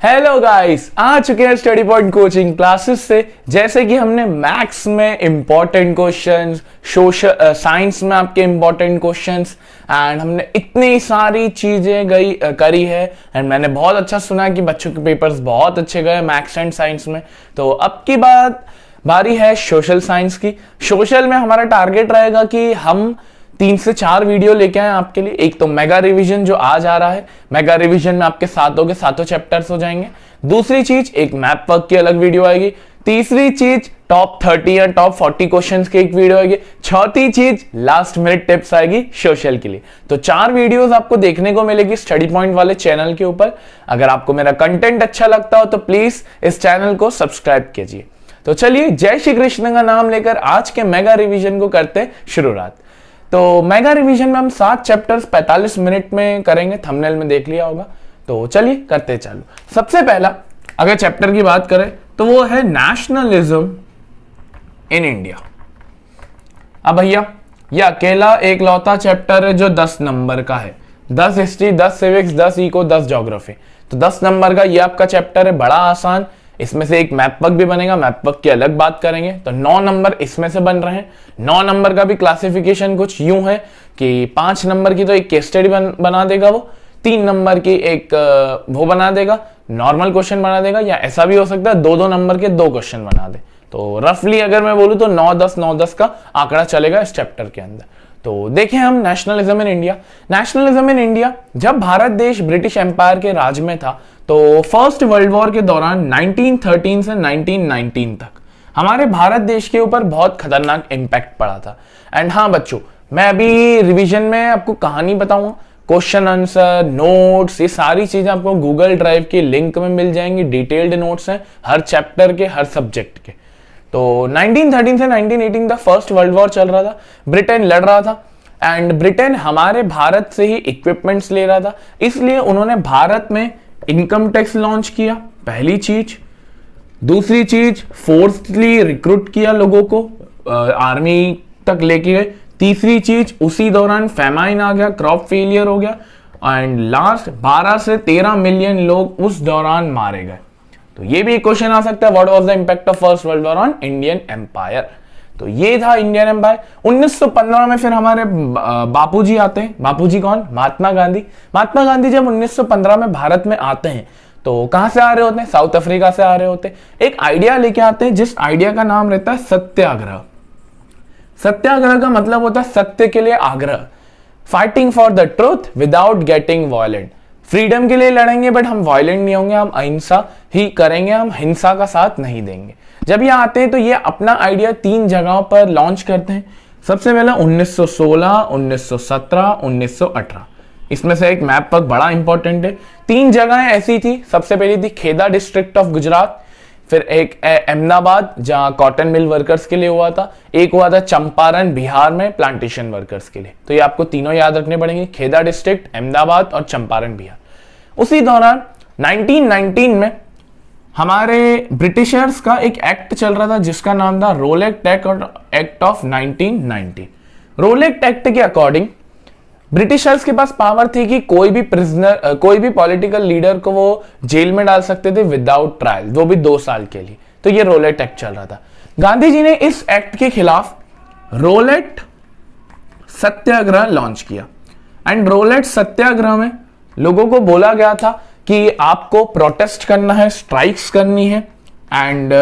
Hello guys, आ चुके हैं study point coaching classes से। जैसे कि हमने मैथ्स में इंपॉर्टेंट क्वेश्चंस, सोशल साइंस में आपके इंपॉर्टेंट क्वेश्चंस एंड हमने इतनी सारी चीजें करी है एंड मैंने बहुत अच्छा सुना कि बच्चों के पेपर्स बहुत अच्छे गए मैथ्स एंड साइंस में। तो अब की बारी है सोशल साइंस की। सोशल में हमारा टारगेट रहेगा कि हम 3 से 4 वीडियो लेके आए आपके लिए। एक तो मेगा रिवीजन जो आज आ रहा है, मेगा रिवीजन में आपके सातों चैप्टर्स हो जाएंगे। दूसरी चीज एक मैप वर्क की अलग वीडियो आएगी। तीसरी चीज टॉप 30 या टॉप 40 क्वेश्चंस की एक वीडियो आएगी। चौथी चीज लास्ट मिनट टिप्स आएगी सोशल के लिए। तो 4 वीडियोस आपको देखने को मिलेगी स्टडी पॉइंट वाले चैनल के ऊपर। अगर आपको मेरा कंटेंट अच्छा लगता हो तो प्लीज इस चैनल को सब्सक्राइब कीजिए। तो चलिए, जय श्री कृष्ण का नाम लेकर आज के मेगा रिवीजन को करते शुरुआत। तो मेगा रिवीजन में हम 7 चैप्टर्स 45 मिनट में करेंगे, थंबनेल में देख लिया होगा। तो चलिए करते चालू। सबसे पहला अगर चैप्टर की बात करें तो वो है नेशनलिज्म इन इंडिया। अब भैया ये अकेला एक लौता चैप्टर है जो 10 नंबर का है। 10 हिस्ट्री, 10 सिविक्स, 10 इको, 10 ज्योग्राफी। तो 10 नंबर का ये आपका चैप्टर है, बड़ा आसान। इसमें से एक मैप वर्क भी बनेगा, मैप वर्क की अलग बात करेंगे। तो 9 नंबर इसमें से बन रहे हैं। 9 नंबर का भी क्लासिफिकेशन कुछ यूं है कि 5 नंबर की तो एक केस स्टडी बना देगा वो, 3 नंबर की एक वो बना देगा, नॉर्मल क्वेश्चन बना देगा, या ऐसा भी हो सकता है 2-2 नंबर के 2 क्वेश्चन बना दे। तो रफली अगर मैं बोलूं तो 9-10 का आंकड़ा चलेगा इस चैप्टर के अंदर। तो देखें हम nationalism in India. Nationalism in India, जब भारत देश ब्रिटिश एम्पायर के राज में था तो फर्स्ट वर्ल्ड वॉर के दौरान 1913 से 1919 तक हमारे भारत देश के ऊपर बहुत खतरनाक इंपैक्ट पड़ा था। एंड हाँ बच्चों, मैं अभी रिवीजन में आपको कहानी बताऊंगा, क्वेश्चन आंसर, नोट्स, ये सारी चीजें आपको गूगल ड्राइव के लिंक में मिल जाएंगी। डिटेल्ड नोट्स हैं हर चैप्टर के, हर सब्जेक्ट के। तो 1913 से 1918 तक फर्स्ट वर्ल्ड वॉर चल रहा था, ब्रिटेन लड़ रहा था एंड ब्रिटेन हमारे भारत से ही इक्विपमेंट्स ले रहा था। इसलिए उन्होंने भारत में इनकम टैक्स लॉन्च किया, पहली चीज। दूसरी चीज, फोर्सली रिक्रूट किया लोगों को, आर्मी तक लेके गए। तीसरी चीज, उसी दौरान फेमाइन आ गया, क्रॉप फेलियर हो गया एंड लास्ट 12 से 13 मिलियन लोग उस दौरान मारे गए। तो ये भी एक क्वेश्चन आ सकता है, what was the impact of first world war on Indian empire. तो ये था इंडियन एम्पायर। 1915 में फिर हमारे बापूजी आते हैं। बापूजी कौन? महात्मा गांधी। महात्मा गांधी जब 1915 में भारत में आते हैं तो कहां से आ रहे होते हैं? साउथ अफ्रीका से आ रहे होते हैं। एक आइडिया लेके आते हैं जिस आइडिया का नाम रहता है सत्याग्रह। सत्याग्रह का मतलब होता है सत्य के लिए आग्रह, fighting for the truth without getting violent. Freedom के लिए लड़ेंगे बट हम वायलेंट नहीं होंगे, हम अहिंसा ही करेंगे, हम हिंसा का साथ नहीं देंगे। जब ये आते हैं तो ये अपना आइडिया 3 जगहों पर लॉन्च करते हैं। सबसे पहला 1916, 1917, 1918। इसमें से एक मैप पर बड़ा इंपॉर्टेंट है। 3 जगहें ऐसी थी। सबसे पहली थी खेदा डिस्ट्रिक्ट ऑफ गुजरात, फिर एक अहमदाबाद जहां कॉटन मिल वर्कर्स के लिए हुआ था, एक हुआ था चंपारण बिहार में प्लांटेशन वर्कर्स के लिए। तो ये आपको तीनों याद रखने पड़ेंगे, खेदा डिस्ट्रिक्ट, अहमदाबाद और चंपारण बिहार। उसी दौरान 1919 में हमारे ब्रिटिशर्स का एक एक्ट चल रहा था जिसका नाम था रोलेक्ट एक्ट ऑफ 1990। रोलेक्ट एक्ट के अकॉर्डिंग ब्रिटिशर्स के पास पावर थी कि कोई भी प्रिजनर, कोई भी पॉलिटिकल लीडर को वो जेल में डाल सकते थे विदाउट ट्रायल, वो भी 2 साल के लिए। तो ये रोलेट एक्ट चल रहा था। गांधी जी ने इस एक्ट के खिलाफ रोलेट सत्याग्रह लॉन्च किया एंड रोलेट सत्याग्रह में लोगों को बोला गया था कि आपको प्रोटेस्ट करना है, स्ट्राइक्स करनी है एंड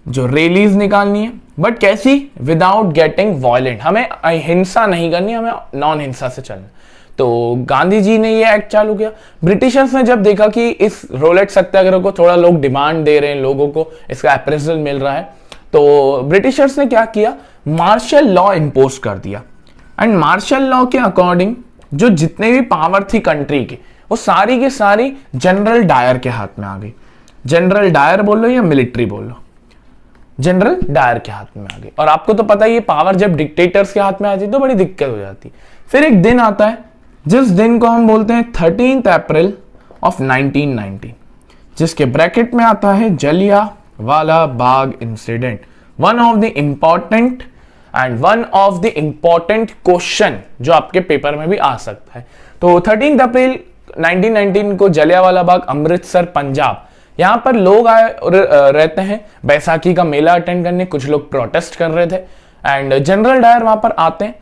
जो रैलीज निकालनी है, बट कैसी? Without getting violent. हमें हिंसा नहीं करनी, हमें नॉन हिंसा से चलना। तो गांधी जी ने ये एक्ट चालू किया। ब्रिटिशर्स ने जब देखा कि इस रोलेट सत्याग्रह को थोड़ा लोग डिमांड दे रहे हैं, लोगों को इसका अप्रेजल मिल रहा है, तो ब्रिटिशर्स ने क्या किया? मार्शल लॉ इंपोज कर दिया। एंड मार्शल लॉ के अकॉर्डिंग जो जितने भी पावर थी कंट्री की, वो सारी की सारी जनरल डायर के हाथ में आ गई। जनरल डायर बोल लो या मिलिट्री बोल लो, जनरल डायर के हाथ में आ गई। और आपको तो पता ही है, पावर जब डिक्टेटर्स के हाथ में आती है तो बड़ी दिक्कत हो जाती। फिर एक दिन आता है जिस दिन को हम बोलते हैं 13 अप्रैल ऑफ 1919, जिसके ब्रैकेट में आता है Jallianwala Bagh incident. One of the important question जो आपके पेपर में भी आ सकता है। तो 13 अप्रैल 1919 को जलियांवाला बाग, अमृतसर, पंजाब यहाँ पर लोग आए और रहते हैं बैसाखी का मेला अटेंड करने, कुछ लोग प्रोटेस्ट कर रहे थे एंड जनरल डायर वहां पर आते हैं।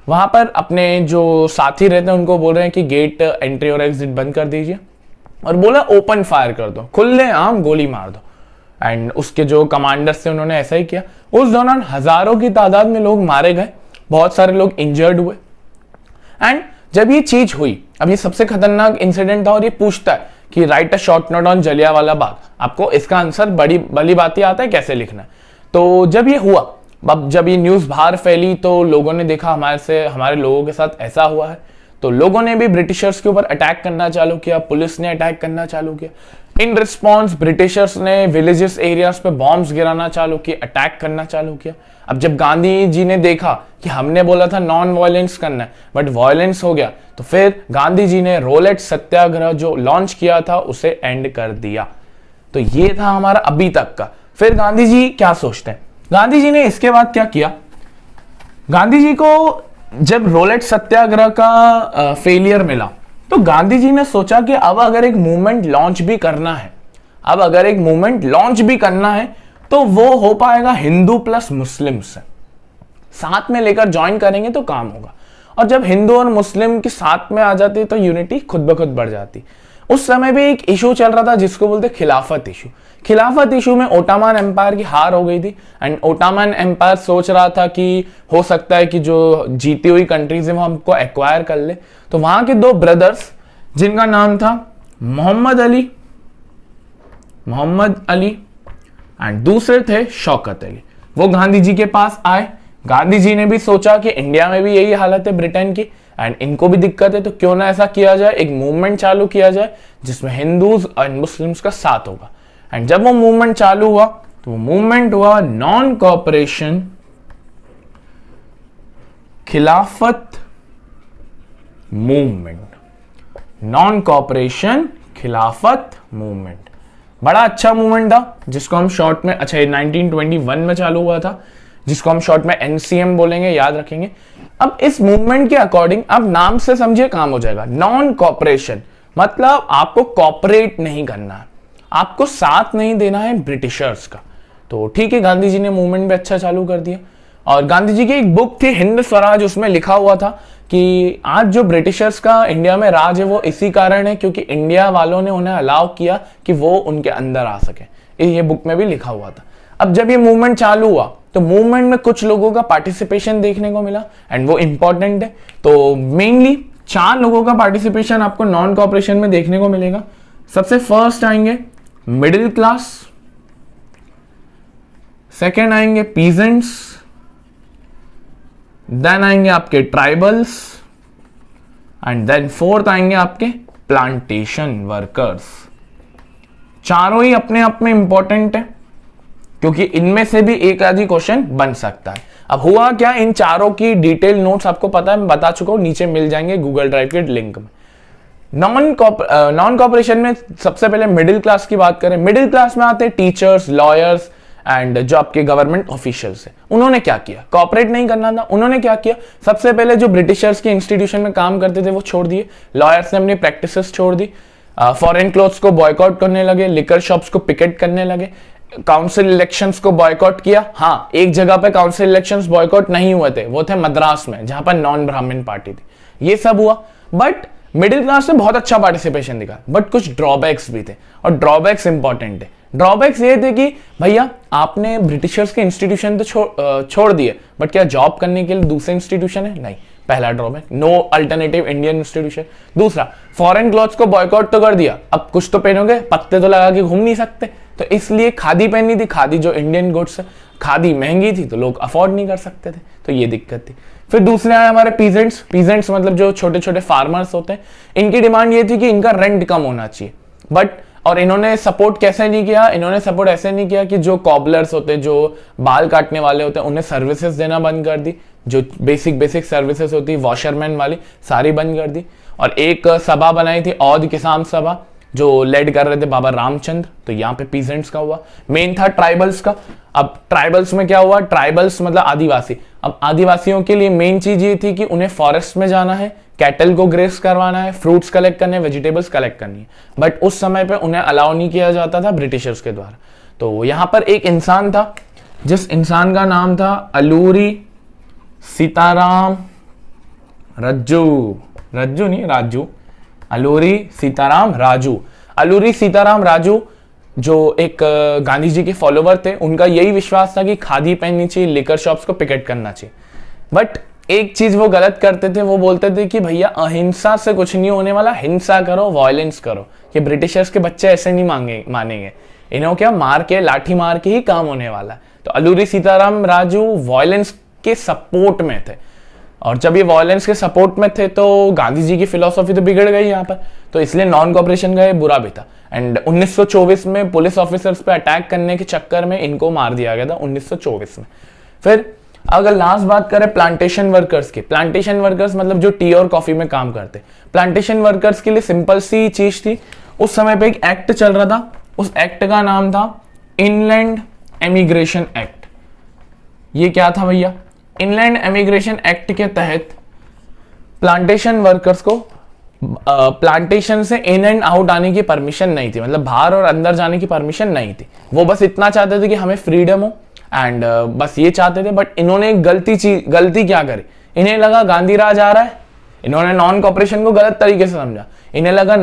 वहां पर अपने जो साथी रहते हैं उनको बोल रहे हैं कि गेट एंट्री और एग्जिट बंद कर दीजिए और बोला ओपन फायर कर दो, खुलेआम गोली मार दो। एंड उसके जो कमांडर्स थे उन्होंने ऐसा ही किया। उस दौरान हजारों की तादाद में लोग मारे गए, बहुत सारे लोग इंजर्ड हुए। एंड जब ये चीज हुई, अब ये सबसे खतरनाक इंसिडेंट था और ये पूछता है कि write a short note on Jallianwala Bagh, आपको इसका आंसर बड़ी भली बात ही आता है कैसे लिखना है। तो जब ये हुआ, अब जब ये न्यूज बाहर फैली तो लोगों ने देखा हमारे लोगों के साथ ऐसा हुआ है, तो लोगों ने भी ब्रिटिशर्स के ऊपर अटैक करना चालू किया, पुलिस ने अटैक करना चालू किया। इन रिस्पॉन्स ब्रिटिशर्स ने विलेजेस एरियाज पे बॉम्ब्स गिराना चालू किए, अटैक करना चालू किया। अब जब गांधी जी ने देखा कि हमने बोला था नॉन वायलेंस करना है बट वायलेंस हो गया, तो फिर गांधी जी ने रोलेट सत्याग्रह जो लॉन्च किया था उसे एंड कर दिया। तो ये था हमारा अभी तक का। फिर गांधी जी क्या सोचते हैं, गांधी जी ने इसके बाद क्या किया, गांधी जी को जब रोलेट सत्याग्रह का फेलियर मिला तो गांधी जी ने सोचा कि अब अगर एक मूवमेंट लॉन्च भी करना है, तो वो हो पाएगा हिंदू प्लस मुस्लिम से, साथ में लेकर ज्वाइन करेंगे तो काम होगा। और जब हिंदू और मुस्लिम के साथ में आ जाती तो यूनिटी खुद ब खुद बढ़ जाती। उस समय भी एक इशू चल रहा था जिसको बोलते खिलाफत इशू। खिलाफत इशू में ओटोमन एम्पायर की हार हो गई थी एंड ओटोमन एम्पायर सोच रहा था कि हो सकता है कि जो जीती हुई कंट्रीज है वो हमको एक्वायर कर ले। तो वहां के दो ब्रदर्स जिनका नाम था मोहम्मद अली एंड दूसरे थे शौकत अली, वो गांधी जी के पास आए। गांधी जी ने भी सोचा कि इंडिया में भी यही हालत है ब्रिटेन की एंड इनको भी दिक्कत है, तो क्यों ना ऐसा किया जाए, एक मूवमेंट चालू किया जाए जिसमें हिंदूज एंड मुस्लिम्स का साथ होगा। एंड जब वो मूवमेंट चालू हुआ तो वो मूवमेंट हुआ नॉन कॉपरेशन खिलाफत मूवमेंट। नॉन कॉपरेशन खिलाफत मूवमेंट बड़ा अच्छा मूवमेंट था जिसको हम शॉर्ट में 1921 में चालू हुआ था, जिसको हम शॉर्ट में एनसीएम बोलेंगे, याद रखेंगे। अब इस मूवमेंट के अकॉर्डिंग, अब नाम से समझिए काम हो जाएगा। नॉन कॉपरेशन मतलब आपको कॉपरेट नहीं करना है, आपको साथ नहीं देना है ब्रिटिशर्स का। तो ठीक है, गांधी जी ने मूवमेंट भी अच्छा चालू कर दिया। और गांधी जी की एक बुक थी हिंद स्वराज, उसमें लिखा हुआ था कि आज जो ब्रिटिशर्स का इंडिया में राज है वो इसी कारण है क्योंकि इंडिया वालों ने उन्हें अलाउ किया कि वो उनके अंदर आ सके। ये बुक में भी लिखा हुआ था। अब जब ये मूवमेंट चालू हुआ तो मूवमेंट में कुछ लोगों का पार्टिसिपेशन देखने को मिला एंड वो इंपॉर्टेंट है। तो मेनली 4 लोगों का पार्टिसिपेशन आपको नॉन कॉपरेशन में देखने को मिलेगा। सबसे फर्स्ट आएंगे मिडिल क्लास, सेकेंड आएंगे पीजेंट्स, देन आएंगे आपके ट्राइबल्स एंड देन फोर्थ आएंगे आपके प्लांटेशन वर्कर्स। चारों ही अपने आप में इंपॉर्टेंट है क्योंकि इनमें से भी एक आधी क्वेश्चन बन सकता है। अब हुआ क्या, इन चारों की डिटेल नोट्स आपको पता है, मैं बता चुका हूं, नीचे मिल जाएंगे गूगल ड्राइव के लिंक में। नॉन कॉपरेशन में सबसे पहले मिडिल क्लास की बात करें। मिडिल क्लास में आते हैं टीचर्स, लॉयर्स एंड जो आपके गवर्नमेंट ऑफिशियल्स है। उन्होंने क्या किया, कॉपरेट नहीं करना था, उन्होंने क्या किया, सबसे पहले जो ब्रिटिशर्स के इंस्टीट्यूशन में काम करते थे वो छोड़ दिए। लॉयर्स ने अपनी प्रैक्टिसेस छोड़ दी, फॉरेन क्लोथ्स को बॉयकॉट करने लगे, लिकर शॉप्स को पिकेट करने लगे, काउंसिल इलेक्शंस को बॉयकॉट किया। हाँ, एक जगह पे काउंसिल इलेक्शंस बॉयकॉट नहीं हुए थे, वो थे मद्रास में जहां पर नॉन ब्राह्मण पार्टी थी। ये सब हुआ बट मिडिल क्लास ने बहुत अच्छा पार्टिसिपेशन दिखा, बट कुछ ड्रॉबैक्स भी थे और ड्रॉबैक्स इंपॉर्टेंट है। ड्रॉबैक्स ये थे कि भैया आपने ब्रिटिशर्स के इंस्टीट्यूशन तो छोड़ दिए बट क्या जॉब करने के लिए दूसरे इंस्टीट्यूशन है? नहीं, पहला drawback, no alternative Indian institution. दूसरा, फॉरेन क्लॉथ्स को बॉयकॉट तो कर दिया, अब कुछ तो पहनोगे, पत्ते तो लगा के घूम नहीं सकते, तो इसलिए खादी पहननी थी। खादी जो इंडियन गुड्स है, खादी महंगी थी तो लोग अफोर्ड नहीं कर सकते थे, तो ये दिक्कत थी। फिर दूसरे आए हमारे पीजेंट्स। पीजेंट्स मतलब जो छोटे छोटे फार्मर्स होते हैं, इनकी डिमांड ये थी कि इनका रेंट कम होना चाहिए। बट और इन्होंने सपोर्ट कैसे नहीं किया, इन्होंने सपोर्ट ऐसे नहीं किया कि जो कॉबलर्स होते हैं, जो बाल काटने वाले होते हैं, उन्हें सर्विसेज देना बंद कर दी। जो बेसिक सर्विसेज होती है वॉशरमैन वाली, सारी बंद कर दी। और एक सभा बनाई थी औध किसान सभा, जो लेड कर रहे थे बाबा रामचंद्र, तो यहाँ पे पीजेंट्स का हुआ। मेन था ट्राइबल्स का। अब ट्राइबल्स में क्या हुआ, ट्राइबल्स मतलब आदिवासी। अब आदिवासियों के लिए मेन चीज ये थी कि उन्हें फॉरेस्ट में जाना है, कैटल को ग्रेस करवाना है, फ्रूट्स कलेक्ट करने, वेजिटेबल्स कलेक्ट करनी है। बट उस समय पे उन्हें अलाउ नहीं किया जाता था ब्रिटिशर्स के द्वारा। तो यहाँ पर एक इंसान था जिस इंसान का नाम था अलूरी सीताराम रज्जू, रज्जू नहीं राजू, अलूरी सीताराम राजू। अलूरी सीताराम राजू जो एक गांधी जी के फॉलोवर थे, उनका यही विश्वास था कि खादी पहननी चाहिए, लिकर शॉप्स को पिकेट करना चाहिए। बट एक चीज वो गलत करते थे, वो बोलते थे कि भैया अहिंसा से कुछ नहीं होने वाला, हिंसा करो, वायलेंस करो। कि ब्रिटिशर्स के बच्चे ऐसे नहीं मानेंगे, इन्हों क्या मार के, लाठी मार के ही काम होने वाला है। तो अलूरी सीताराम राजू वायलेंस के सपोर्ट में थे, और जब ये वायलेंस के सपोर्ट में थे तो गांधी जी की फिलॉसफी तो बिगड़ गई यहाँ पर। तो इसलिए नॉन कॉपरेशन का ये बुरा भी था। एंड 1924 में पुलिस ऑफिसर्स पे अटैक करने के चक्कर में इनको मार दिया गया था 1924 में। फिर अगर लास्ट बात करें प्लांटेशन वर्कर्स की, प्लांटेशन वर्कर्स मतलब जो टी और कॉफी में काम करते, प्लांटेशन वर्कर्स के लिए सिंपल सी चीज थी। उस समय पे एक एक्ट चल रहा था, उस एक्ट का नाम था इनलैंड एमिग्रेशन एक्ट। ये क्या था भैया? इनलैंड एमिग्रेशन एक्ट के तहत प्लांटेशन वर्कर्स को प्लांटेशन से इन एंड आउट आने की परमिशन नहीं थी, मतलब बाहर और अंदर जाने की परमिशन नहीं थी। वो बस इतना चाहते थे कि हमें फ्रीडम हो, एंड बस ये चाहते थे। बट इन्होंने एक गलती क्या करी? इन्हें लगा गांधी राज आ रहा है, इन्होंने नॉन कॉपरेशन को गलत तरीके से समझा। इन्हें लगा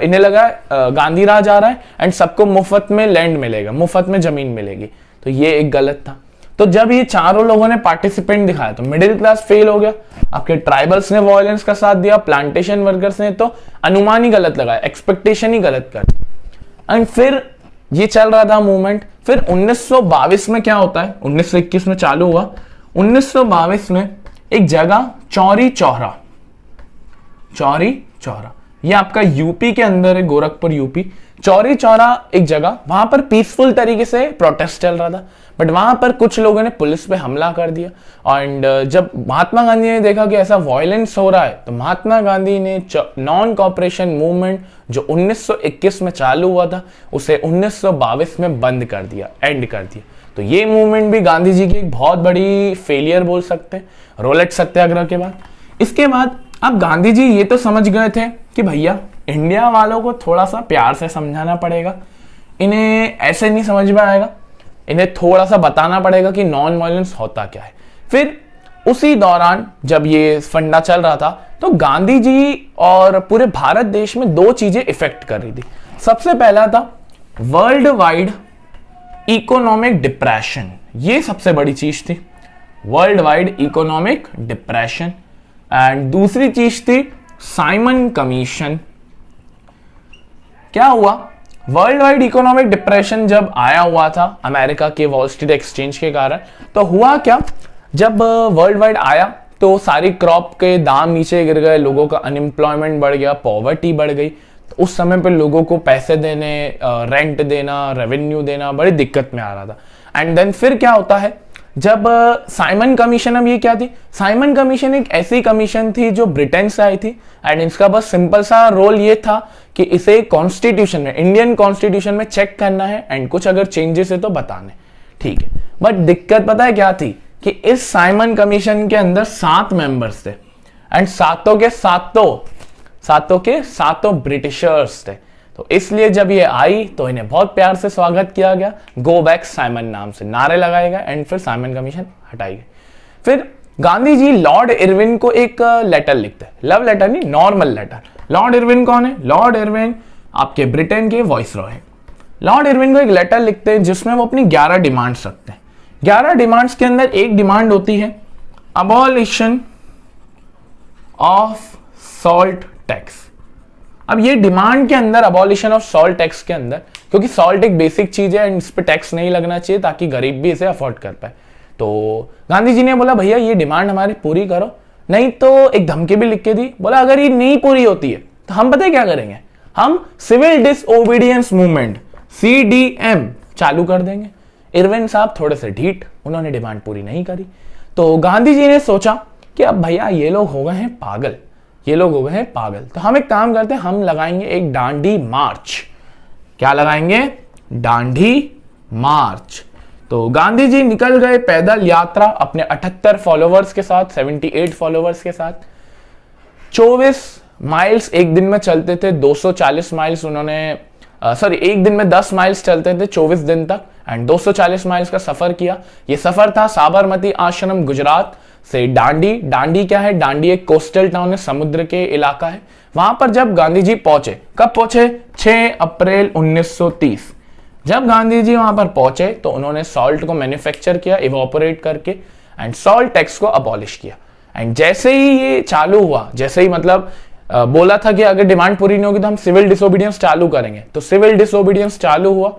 इन्हें लगा गांधी राज आ रहा है एंड सबको मुफ्त में लैंड मिलेगा, मुफ्त में जमीन मिलेगी। तो ये एक गलत था। तो जब ये चारों लोगों ने पार्टिसिपेंट दिखाया तो मिडिल क्लास फेल हो गया, आपके ट्राइबल्स ने वायलेंस का साथ दिया, प्लांटेशन वर्कर्स ने तो अनुमान ही गलत लगाया, एक्सपेक्टेशन ही गलत कर दी। एंड फिर ये चल रहा था मूवमेंट। फिर 1922 में क्या होता है, 1921 में चालू हुआ, 1922 में एक जगह चौरी चौरा, ये आपका यूपी के अंदर है, गोरखपुर यूपी। चौरी चौरा एक जगह, वहां पर पीसफुल तरीके से प्रोटेस्ट चल रहा था। बट वहां पर कुछ लोगों ने पुलिस पे हमला कर दिया। एंड जब महात्मा गांधी ने देखा कि ऐसा वायलेंस हो रहा है, तो महात्मा गांधी ने नॉन कॉपरेशन मूवमेंट जो 1921 में चालू हुआ था, उसे 1922 में बंद कर दिया, एंड कर दिया। तो ये मूवमेंट भी गांधी जी की एक बहुत बड़ी फेलियर बोल सकते हैं, रोलेट सत्याग्रह के बाद। इसके बाद अब गांधी जी ये तो समझ गए थे कि भैया इंडिया वालों को थोड़ा सा प्यार से समझाना पड़ेगा, इन्हें ऐसे नहीं समझ में आएगा, इन्हें थोड़ा सा बताना पड़ेगा कि नॉन वायलेंस होता क्या है। फिर उसी दौरान जब ये फंडा चल रहा था, तो गांधी जी और पूरे भारत देश में दो चीजें इफेक्ट कर रही थी। सबसे पहला था वर्ल्ड वाइड इकोनॉमिक डिप्रेशन, ये सबसे बड़ी चीज थी, world wide economic depression. And दूसरी चीज थी साइमन कमीशन। क्या हुआ, वर्ल्ड वाइड इकोनॉमिक डिप्रेशन जब आया हुआ था अमेरिका के वॉल स्ट्रीट एक्सचेंज के कारण, तो हुआ क्या, जब वर्ल्ड वाइड आया तो सारी क्रॉप के दाम नीचे गिर गए, लोगों का अनएम्प्लॉयमेंट बढ़ गया, पॉवर्टी बढ़ गई। तो उस समय पे लोगों को पैसे देने, रेंट देना, रेवेन्यू देना बड़ी दिक्कत में आ रहा था। एंड देन फिर क्या होता है, जब साइमन कमीशन, अब ये क्या थी, साइमन कमीशन एक ऐसी कमीशन थी जो ब्रिटेन से आई थी। एंड इसका बस सिंपल सा रोल ये था कि इसे कॉन्स्टिट्यूशन में, इंडियन कॉन्स्टिट्यूशन में चेक करना है एंड कुछ अगर चेंजेस है तो बताने, ठीक है। बट दिक्कत पता है क्या थी कि इस साइमन कमीशन के अंदर 7 मेंबर्स थे, एंड सातों के सातों ब्रिटिशर्स थे। तो इसलिए जब ये आई तो इन्हें बहुत प्यार से स्वागत किया गया, गो बैक साइमन नाम से नारे लगाए गए, एंड फिर साइमन कमीशन हटाई गई। फिर गांधी जी लॉर्ड इरविन को एक लेटर लिखते हैं, लव लेटर नहीं, नॉर्मल लेटर। लॉर्ड इरविन कौन है? लॉर्ड इरविन आपके ब्रिटेन के वॉइसरॉय है। लॉर्ड इरविन को एक लेटर लिखते हैं जिसमें वो अपनी 11 डिमांड्स रखते हैं। 11 डिमांड्स के अंदर एक डिमांड होती है अबॉलिशन ऑफ सॉल्ट टैक्स। अब ये डिमांड के अंदर, अबॉलिशन ऑफ सॉल्ट टैक्स के अंदर, क्योंकि सॉल्ट एक बेसिक चीज है एंड इस पे टैक्स नहीं लगना चाहिए ताकि गरीब भी इसे अफोर्ड कर पाए। तो गांधी जी ने बोला भैया ये डिमांड हमारी पूरी करो, नहीं तो एक धमकी भी लिख के दी। बोला अगर ये नहीं पूरी होती है तो हम पता है क्या करेंगे, हम सिविल डिसओबीडियंस मूवमेंट CDM चालू कर देंगे। इरविन साहब थोड़े से ढीठ, उन्होंने डिमांड पूरी नहीं करी। तो गांधी जी ने सोचा कि अब भैया ये लोग हो गए हैं पागल, तो हम एक काम करते हैं, हम लगाएंगे एक डांडी मार्च। क्या लगाएंगे? डांडी मार्च। तो गांधी जी निकल गए पैदल यात्रा अपने 78 फॉलोवर्स के साथ, 78 फॉलोवर्स के साथ। 24 माइल्स एक दिन में चलते थे, 240 माइल्स उन्होंने एक दिन में 10 माइल्स चलते थे 24 दिन तक, एंड 240 माइल्स का सफर किया। ये सफर था साबरमती आश्रम गुजरात से डांडी। डांडी क्या है? डांडी एक कोस्टल टाउन है, समुद्र के इलाका है। वहां पर जब गांधी जी पहुंचे, कब पहुंचे? 6 अप्रैल 1930। जब गांधी जी वहां पर पहुंचे तो उन्होंने सॉल्ट को मैन्युफैक्चर किया इवोपोरेट करके, एंड सॉल्ट टैक्स को अबॉलिश किया। एंड जैसे ही ये चालू हुआ, जैसे ही मतलब बोला था कि अगर डिमांड पूरी नहीं होगी तो हम सिविल डिसोबीडियंस चालू करेंगे, तो सिविल डिसोबीडियंस चालू हुआ।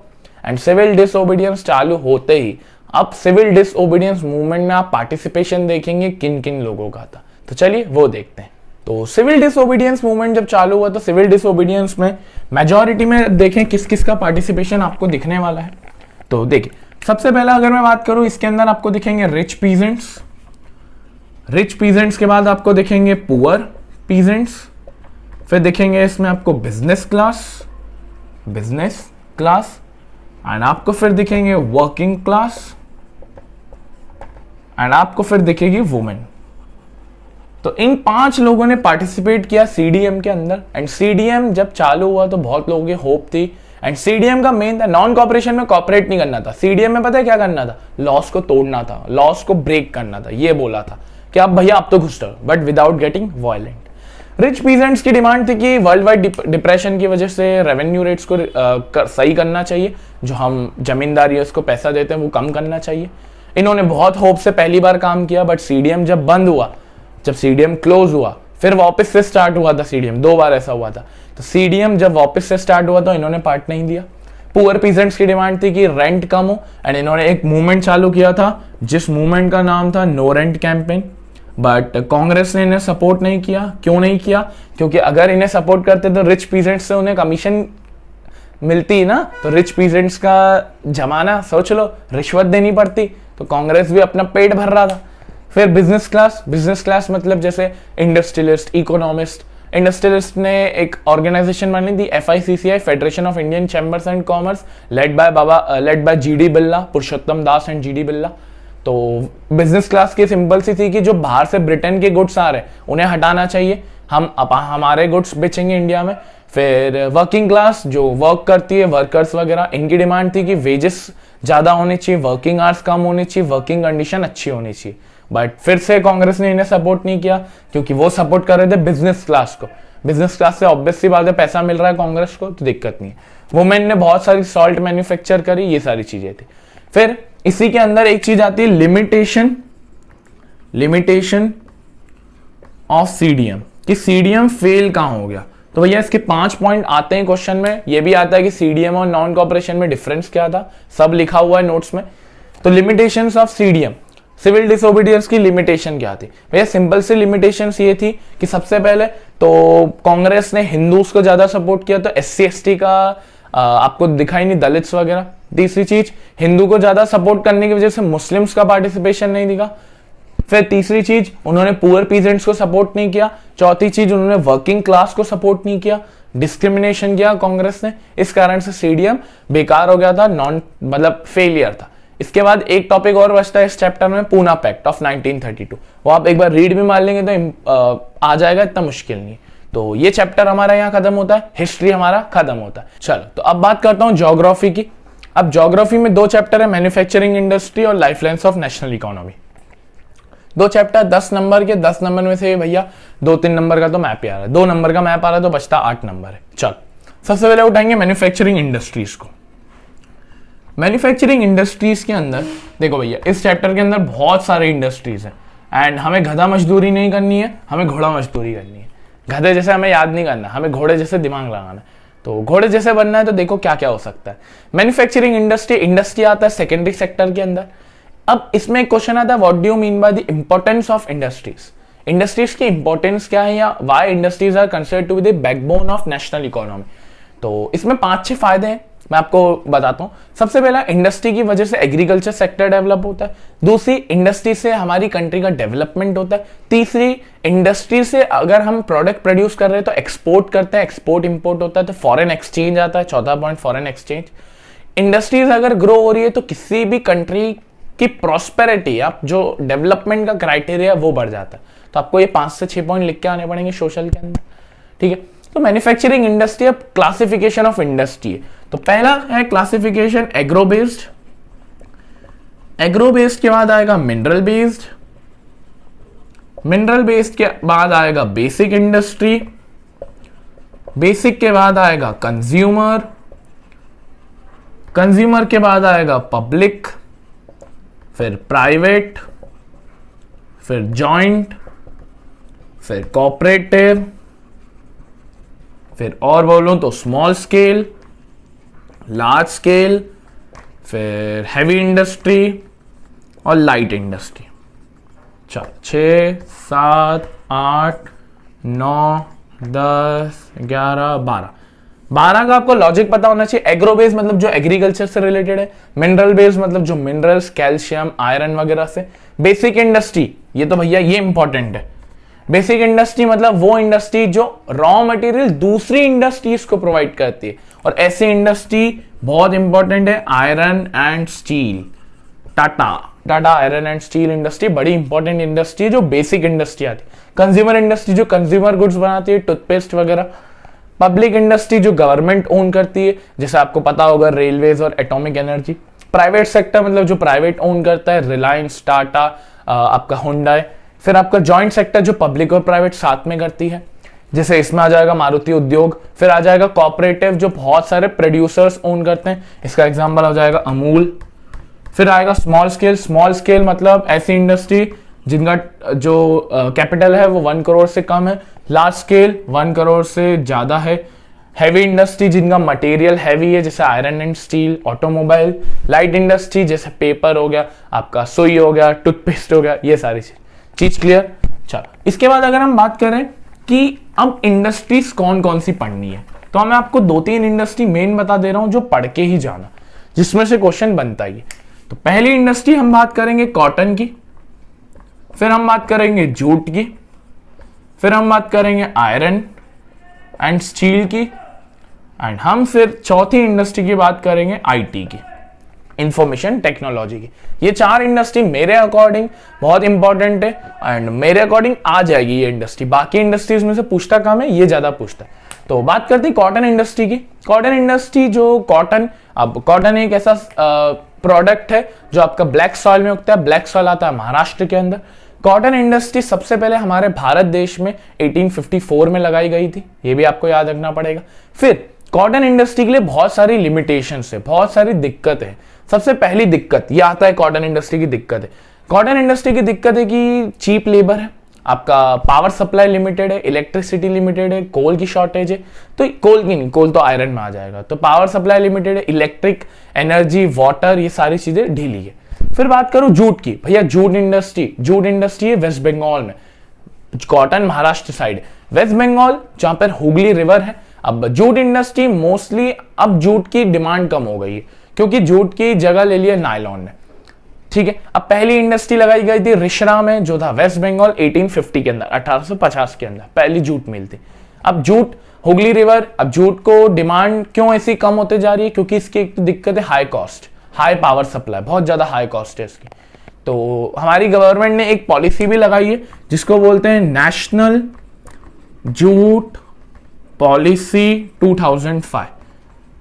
एंड सिविल डिसोबीडियंस चालू होते ही अब सिविल डिसोबीडियंस मूवमेंट में आप पार्टिसिपेशन देखेंगे किन किन लोगों का था। तो चलिए वो देखते हैं। तो सिविल डिसोबीडियंस मूवमेंट जब चालू हुआ तो सिविल डिसोबीडियंस में मेजॉरिटी में देखें किस किस का पार्टिसिपेशन आपको दिखने वाला है। तो देखिए, सबसे पहला अगर मैं बात करूं, इसके अंदर आपको दिखेंगे रिच पीजेंट्स। रिच पीजेंट्स के बाद आपको दिखेंगे पुअर पीजेंट्स। फिर दिखेंगे इसमें आपको बिजनेस क्लास, एंड आपको फिर दिखेंगे वर्किंग क्लास, एंड आपको फिर दिखेगी वुमेन। तो इन 5 लोगों ने पार्टिसिपेट किया सीडीएम के अंदर। एंड सीडीएम जब चालू हुआ तो बहुत लोगों की होप थी, एंड सीडीएम का मेन था नॉन कॉपरेशन में कॉपरेट नहीं करना था। सीडीएम में पता है क्या करना था? लॉस को तोड़ना था, लॉस को ब्रेक करना था। ये बोला था कि आप भैया आप तो घुस रहो, but without getting violent. Rich peasants की डिमांड थी कि वर्ल्ड वाइड डिप्रेशन की वजह से रेवेन्यू रेट्स को सही करना चाहिए, जो हम जमींदारी उसको पैसा देते हैं वो कम करना चाहिए। इन्होंने बहुत होप से पहली बार काम किया, बट सीडीएम जब बंद हुआ, जब सीडीएम क्लोज हुआ, फिर वापस से स्टार्ट हुआ था सीडीएम, 2 बार ऐसा हुआ था। तो सीडीएम जब वापस से स्टार्ट हुआ तो इन्होंने पार्ट नहीं दिया। पुअर पीजेंट्स की डिमांड थी कि रेंट कम हो, एंड इन्होंने एक मूवमेंट चालू किया था जिस मूवमेंट का नाम था no rent campaign. But Congress ने इन्हें सपोर्ट नहीं किया। क्यों नहीं किया? क्योंकि अगर इन्हें सपोर्ट करते तो रिच पीजेंट्स से उन्हें कमीशन मिलती ना, तो रिच पीजेंट्स का जमाना सोच लो, रिश्वत देनी पड़ती, तो कांग्रेस भी अपना पेट भर रहा था। फिर बिजनेस क्लास मतलब जैसे इंडस्ट्रियलिस्ट, इकोनॉमिस्ट। इंडस्ट्रियलिस्ट ने एक ऑर्गेनाइजेशन बनी थी FICCI, federation of Indian chambers and commerce, led by GD Birla, Purushottam Das and GD Birla. तो बिजनेस क्लास की सिंपल सी थी कि जो बाहर से ब्रिटेन के गुड्स आ रहे हैं उन्हें हटाना चाहिए, हम हमारे गुड्स बेचेंगे इंडिया में। फिर वर्किंग क्लास जो वर्क करती है, वर्कर्स वगैरह, इनकी डिमांड थी कि वेजेस ज्यादा होने चाहिए, वर्किंग आवर्स कम होने चाहिए, वर्किंग कंडीशन अच्छी होनी चाहिए। बट फिर से कांग्रेस ने इन्हें सपोर्ट नहीं किया, क्योंकि वो सपोर्ट कर रहे थे बिजनेस क्लास को। बिजनेस क्लास से ऑब्वियस सी बात है, पैसा मिल रहा है कांग्रेस को, तो दिक्कत नहीं है। वुमेन ने बहुत सारी सॉल्ट मैन्युफैक्चर करी, ये सारी चीजें थी। फिर इसी के अंदर एक चीज आती है लिमिटेशन ऑफ सीडीएम, कि सीडीएम फेल कहां हो गया। तो भैया इसके 5 पॉइंट आते हैं क्वेश्चन में। ये भी आता है कि सीडीएम और नॉन कॉपरेशन में डिफरेंस क्या था, सब लिखा हुआ है नोट्स में। तो limitations of CDM, civil disobedience की लिमिटेशन क्या थी? भैया सिंपल सी लिमिटेशंस ये थी कि सबसे पहले तो कांग्रेस ने हिंदूज को ज्यादा सपोर्ट किया, तो SC ST का आपको दिखाई नहीं, दलित्स वगैरह। तीसरी चीज, हिंदू को ज्यादा सपोर्ट करने की वजह से मुस्लिम्स का पार्टिसिपेशन नहीं दिखा। फिर तीसरी चीज, उन्होंने पुअर पीजेंट्स को सपोर्ट नहीं किया। चौथी चीज, उन्होंने वर्किंग क्लास को सपोर्ट नहीं किया, डिस्क्रिमिनेशन किया कांग्रेस ने। इस कारण से सीडीएम बेकार हो गया था, मतलब फेलियर था। इसके बाद एक टॉपिक और बचता है इस चैप्टर में, पूना पैक्ट ऑफ 1932। वो आप एक बार रीड भी मार लेंगे तो आ जाएगा, इतना मुश्किल नहीं। तो ये चैप्टर हमारा यहाँ खत्म होता है, हिस्ट्री हमारा खत्म होता है। चलो तो अब बात करता हूँ ज्योग्राफी की। अब ज्योग्राफी में 2 चैप्टर है, मैन्युफैक्चरिंग इंडस्ट्री और life lines of national economy. 2 chapter 10 number के, 10 नंबर में से भैया 2-3 नंबर का तो मैप ही आ रहा है, 2 नंबर का मैप आ रहा है, तो बचता 8 नंबर है। चलो सबसे पहले उठाएंगे मैन्युफैक्चरिंग इंडस्ट्रीज को। मैन्युफैक्चरिंग इंडस्ट्रीज के अंदर देखो भैया, इस चैप्टर के अंदर बहुत सारे इंडस्ट्रीज हैं, एंड हमें गधा मजदूरी नहीं करनी है, हमें घोड़ा मजदूरी करनी है। गधे जैसे हमें याद नहीं करना, हमें घोड़े जैसे दिमाग लगाना है। तो घोड़े जैसे बनना है तो देखो क्या क्या हो सकता है। मैन्युफैक्चरिंग इंडस्ट्री आता है सेकेंडरी सेक्टर के अंदर। अब इसमें एक क्वेश्चन आता है, what do you mean by the importance of industries. Industries की इंपॉर्टेंस क्या है, या why industries are considered to be the backbone of national economy. तो इसमें 5-6 फायदे हैं, मैं आपको बताता हूं। सबसे पहला, इंडस्ट्री की वजह से एग्रीकल्चर सेक्टर डेवलप होता है। दूसरी, इंडस्ट्री से हमारी कंट्री का डेवलपमेंट होता है। तीसरी, इंडस्ट्री से अगर हम प्रोडक्ट प्रोड्यूस कर रहे हैं तो एक्सपोर्ट करते हैं, एक्सपोर्ट इंपोर्ट होता है, तो फॉरेन एक्सचेंज आता है। चौथा पॉइंट, फॉरेन एक्सचेंज। इंडस्ट्रीज अगर ग्रो हो रही है तो किसी भी कंट्री की प्रॉस्पेरिटी या जो डेवलपमेंट का क्राइटेरिया वो बढ़ जाता है। तो आपको ये 5 से 6 पॉइंट लिख के आने पड़ेंगे सोशल के अंदर, ठीक है। तो मैन्युफैक्चरिंग इंडस्ट्री, अब क्लासिफिकेशन ऑफ इंडस्ट्री है। तो पहला है classification agro based, agro based के बाद आएगा मिनरल बेस्ड, मिनरल बेस्ड के बाद आएगा बेसिक इंडस्ट्री, बेसिक के बाद आएगा कंज्यूमर, कंज्यूमर के बाद आएगा पब्लिक, फिर प्राइवेट, फिर जॉइंट, फिर कॉपरेटिव, फिर और बोलूं तो स्मॉल स्केल, लार्ज स्केल, फिर हैवी इंडस्ट्री और लाइट इंडस्ट्री। चलो 6, 7, 8, 9, 10, 11, 12 का आपको लॉजिक पता होना चाहिए। एग्रो बेस मतलब जो एग्रीकल्चर से रिलेटेड है, मिनरल बेस मतलब जो मिनरल्स, कैल्शियम, आयरन वगैरह से। बेसिक इंडस्ट्री, ये तो भैया ये इंपॉर्टेंट है। बेसिक इंडस्ट्री मतलब वो इंडस्ट्री जो रॉ मटेरियल दूसरी इंडस्ट्रीज को प्रोवाइड करती है, और ऐसी इंडस्ट्री बहुत इंपॉर्टेंट है iron and steel. Tata iron and steel industry बड़ी इंपॉर्टेंट इंडस्ट्री है जो बेसिक इंडस्ट्री आती है। कंज्यूमर इंडस्ट्री जो कंज्यूमर गुड्स बनाती है, टूथपेस्ट वगैरह। पब्लिक इंडस्ट्री जो गवर्नमेंट ओन करती है, जैसे आपको पता होगा रेलवेज और एटॉमिक एनर्जी। प्राइवेट सेक्टर मतलब जो प्राइवेट ओन करता है, रिलायंस, टाटा, आपका हुंडई। फिर आपका जॉइंट सेक्टर जो पब्लिक और प्राइवेट साथ में करती है, जैसे इसमें आ जाएगा मारुति उद्योग। फिर आ जाएगा कॉपरेटिव जो बहुत सारे प्रोड्यूसर्स ओन करते हैं, इसका एग्जांपल हो जाएगा अमूल। फिर आएगा स्मॉल स्केल, स्मॉल स्केल मतलब ऐसी इंडस्ट्री जिनका जो कैपिटल है वो 1 करोड़ से कम है। लार्ज स्केल 1 करोड़ से ज्यादा है। हैवी इंडस्ट्री जिनका मटेरियल हैवी है, जैसे iron and steel, automobile. Light industry जैसे पेपर हो गया, आपका सुई हो गया, टूथपेस्ट हो गया, ये सारी चीज क्लियर। चलो इसके बाद अगर हम बात करें कि अब इंडस्ट्रीज कौन कौन सी पढ़नी है, तो मैं आपको 2-3 इंडस्ट्री मेन बता दे रहा हूं जो पढ़ के ही जाना, जिसमें से क्वेश्चन बनता ही। तो पहली इंडस्ट्री हम बात करेंगे कॉटन की, फिर हम बात करेंगे जूट की, फिर हम बात करेंगे आयरन एंड स्टील की, एंड हम फिर चौथी इंडस्ट्री की बात करेंगे आईटी की, इंफॉर्मेशन टेक्नोलॉजी की। ये 4 इंडस्ट्री मेरे अकॉर्डिंग बहुत इंपॉर्टेंट है, एंड मेरे अकॉर्डिंग आ जाएगी ये इंडस्ट्री। बाकी इंडस्ट्रीज में से पूछता कम है, ये ज्यादा पूछता है। तो बात करते हैं कॉटन इंडस्ट्री की। कॉटन इंडस्ट्री जो कॉटन, अब कॉटन एक ऐसा प्रोडक्ट है जो आपका ब्लैक सॉइल में उगता है। ब्लैक सॉइल आता है महाराष्ट्र के अंदर। कॉटन इंडस्ट्री सबसे पहले हमारे भारत देश में 1854 में लगाई गई थी, ये भी आपको याद रखना पड़ेगा। फिर कॉटन इंडस्ट्री के लिए बहुत सारी लिमिटेशंस है, बहुत सारी दिक्कत है। सबसे पहली दिक्कत ये आता है, कॉटन इंडस्ट्री की दिक्कत है। कॉटन इंडस्ट्री की दिक्कत है कि चीप लेबर है, आपका पावर सप्लाई लिमिटेड है, इलेक्ट्रिसिटी लिमिटेड है, कोल की शॉर्टेज है। तो कोल की नहीं, कोल तो आयरन में आ जाएगा। तो पावर सप्लाई लिमिटेड है, इलेक्ट्रिक एनर्जी, वाटर, ये सारी चीजें ढीली है। फिर बात करूं जूट की, भैया जूट इंडस्ट्री है वेस्ट बंगाल में। कॉटन महाराष्ट्र साइड, वेस्ट बंगाल जहां पर हुगली रिवर है। अब जूट इंडस्ट्री मोस्टली, अब जूट की डिमांड कम हो गई है क्योंकि जूट की जगह ले लिया नायलॉन ने, ठीक है। अब पहली इंडस्ट्री लगाई गई थी रिशरा में, जो था वेस्ट बंगाल 1850 के अंदर, 1850 के अंदर पहली जूट मिल थी। अब जूट हुगली रिवर, अब जूट को डिमांड क्यों ऐसी कम होते जा रही है, क्योंकि इसकी एक दिक्कत है high cost, high power supply, बहुत ज्यादा हाई कॉस्ट है इसकी। तो हमारी गवर्नमेंट ने एक पॉलिसी भी लगाई है जिसको बोलते हैं नेशनल जूट पॉलिसी 2005।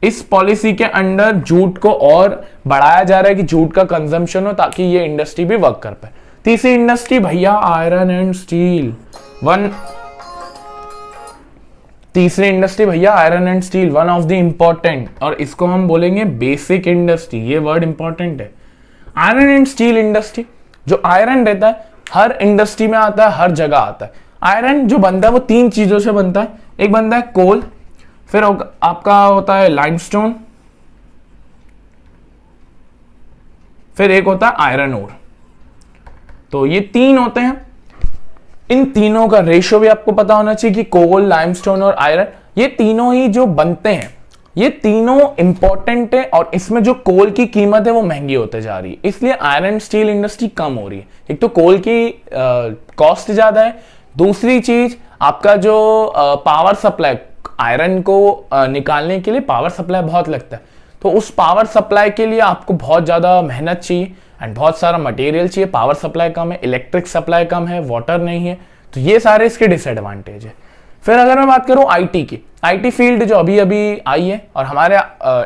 इस पॉलिसी के अंडर जूट को और बढ़ाया जा रहा है कि जूट का कंजम्पशन हो ताकि ये इंडस्ट्री भी वर्क कर पाए। तीसरी इंडस्ट्री भैया आयरन एंड स्टील, तीसरी इंडस्ट्री भैया iron and steel, one of the important, और इसको हम बोलेंगे बेसिक इंडस्ट्री। ये वर्ड इंपॉर्टेंट है, आयरन एंड स्टील इंडस्ट्री। जो आयरन रहता है हर इंडस्ट्री में आता है, हर जगह आता है। आयरन जो बनता है वो 3 चीजों से बनता है। एक बनता है कोल, फिर आपका होता है लाइमस्टोन, फिर एक होता है आयरन ओर। तो ये 3 होते हैं। इन तीनों का रेशियो भी आपको पता होना चाहिए कि कोल, लाइमस्टोन और आयरन, ये तीनों ही जो बनते हैं ये तीनों इंपॉर्टेंट है, और इसमें जो कोल की कीमत है वो महंगी होते जा रही है, इसलिए आयरन स्टील इंडस्ट्री कम हो रही है। एक तो कोल की कॉस्ट ज्यादा है, दूसरी चीज आपका जो पावर सप्लाई, आयरन को निकालने के लिए पावर सप्लाई बहुत लगता है, तो उस पावर सप्लाई के लिए आपको बहुत ज्यादा मेहनत चाहिए एंड बहुत सारा मटेरियल चाहिए। पावर सप्लाई कम है, इलेक्ट्रिक सप्लाई कम है, वाटर नहीं है, तो ये सारे इसके डिसएडवांटेज है। फिर अगर मैं बात करूं आईटी की, आईटी फील्ड जो अभी अभी आई है और हमारे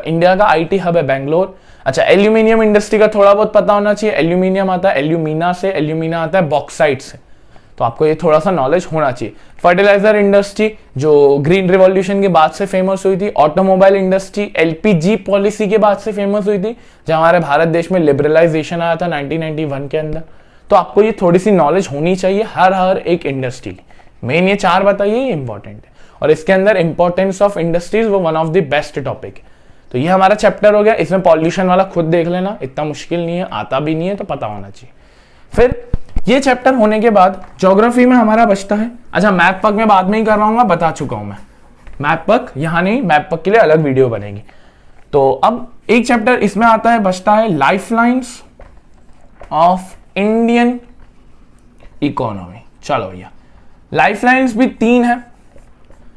इंडिया का आईटी हब है बेंगलोर। अच्छा, एल्यूमिनियम इंडस्ट्री का थोड़ा बहुत पता होना चाहिए। एल्यूमिनियम आता है एल्यूमिना से, एल्यूमिना आता है बॉक्साइट से, तो आपको ये थोड़ा सा नॉलेज होना चाहिए। फर्टिलाइजर इंडस्ट्री जो ग्रीन रिवॉल्यूशन के बाद से फेमस हुई थी। ऑटोमोबाइल इंडस्ट्री एलपीजी पॉलिसी के बाद से फेमस हुई थी, जब हमारे भारत देश में लिबरलाइजेशन आया था 1991 के अंदर। तो आपको ये थोड़ी सी नॉलेज होनी चाहिए हर एक इंडस्ट्री की। मेन ये 4 बताइए, ये इंपॉर्टेंट है, और इसके अंदर इंपॉर्टेंस ऑफ इंडस्ट्रीज वो one of the best topic है। तो ये हमारा चैप्टर हो गया। इसमें पॉल्यूशन वाला खुद देख लेना, इतना मुश्किल नहीं है, आता भी नहीं है तो पता होना चाहिए। फिर ये चैप्टर होने के बाद ज्योग्राफी में हमारा बचता है, अच्छा मैप पक में बाद में ही करवाऊंगा, बता चुका हूं मैं, मैप पक यहां नहीं, मैप पक के लिए अलग वीडियो बनेगी। तो अब एक चैप्टर इसमें आता है, बचता है लाइफलाइंस ऑफ इंडियन इकोनॉमी। चलो भैया, लाइफलाइंस भी 3 है,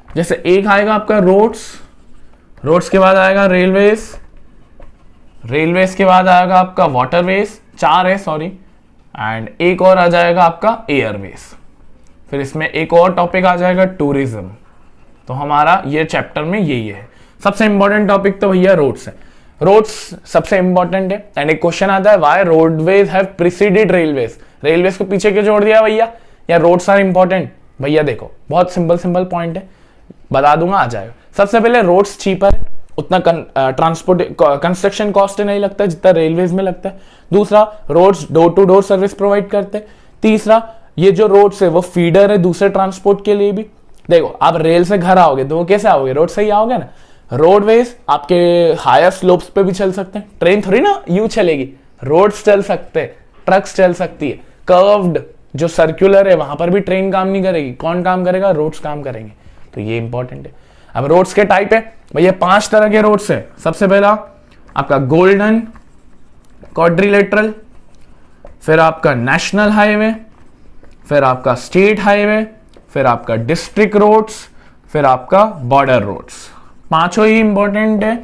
जैसे एक आएगा आपका रोड्स, रोड्स के बाद आएगा रेलवेज, रेलवेज के बाद आएगा आपका वाटरवेज, 4 है सॉरी, एंड एक और आ जाएगा आपका एयरवेज। फिर इसमें एक और टॉपिक आ जाएगा टूरिज्म। तो हमारा ये चैप्टर में यही है। सबसे इंपॉर्टेंट टॉपिक तो भैया रोड्स है, रोड्स सबसे इंपॉर्टेंट है। एंड एक क्वेश्चन आता है, why roadways have preceded railways, railways को पीछे क्यों छोड़ दिया भैया, या रोड्स आर इंपॉर्टेंट। भैया देखो, बहुत सिंपल पॉइंट है, बता दूंगा, आ जाएगा। सबसे पहले रोड्स चीपर है, उतना ट्रांसपोर्ट कंस्ट्रक्शन कॉस्ट नहीं लगता जितना रेलवेज में लगता है। दूसरा, roads door to door service provide करते हैं। तीसरा, ये जो रोड्स है वो फीडर है दूसरे ट्रांसपोर्ट के लिए भी। देखो, आप रेल से घर आओगे तो वो कैसे आओगे, रोड से ही आओगे ना। रोडवेज आपके हायर स्लोप्स पे भी चल सकते हैं, ट्रेन थोड़ी ना यूं चलेगी, रोड्स चल सकते हैं, ट्रक्स चल सकती है। कर्व्ड जो सर्कुलर है वहां पर भी ट्रेन काम नहीं करेगी, कौन काम करेगा, रोड्स काम करेंगे। तो ये इंपॉर्टेंट है। अब रोड्स के टाइप है भैया, 5 तरह के रोड्स है। सबसे पहला आपका गोल्डन क्वाड्रिलेटरल, फिर आपका नेशनल हाईवे, फिर आपका स्टेट हाईवे, फिर आपका डिस्ट्रिक्ट रोड्स, फिर आपका बॉर्डर रोड्स। 5 ही इंपॉर्टेंट है।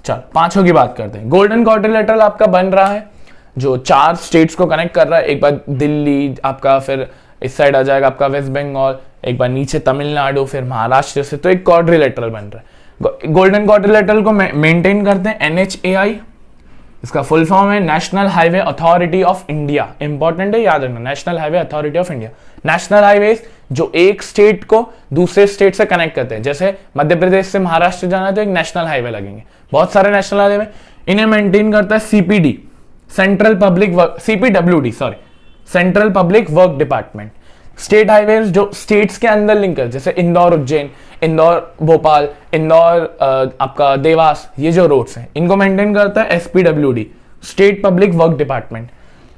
चल 5 की बात करते हैं। गोल्डन क्वाड्रिलेटरल आपका बन रहा है जो 4 स्टेट्स को कनेक्ट कर रहा है। एक बार दिल्ली आपका, फिर इस साइड आ जाएगा आपका वेस्ट बंगाल, एक बार नीचे तमिलनाडु, फिर महाराष्ट्र से, तो एक क्वाड्रिलेटरल बन रहा है। गोल्डन क्वाड्रिलेटरल को मेंटेन करते हैं NHAI, इसका फुल फॉर्म है national highway authority of India. Important है, याद रखना, national highway authority of India. National highway जो एक स्टेट को दूसरे स्टेट से कनेक्ट करते हैं, जैसे मध्य प्रदेश से महाराष्ट्र जाना है तो एक नेशनल हाईवे लगेंगे, बहुत सारे नेशनल हाईवे। इन्हें मेंटेन करता है CPD, central public work, CPWD sorry, central public work department. State highways जो स्टेट्स के अंदर लिंक है, जैसे इंदौर उज्जैन, इंदौर भोपाल, इंदौर आपका देवास, ये जो रोड्स हैं इनको मेंटेन करता है SPWD, state public work department.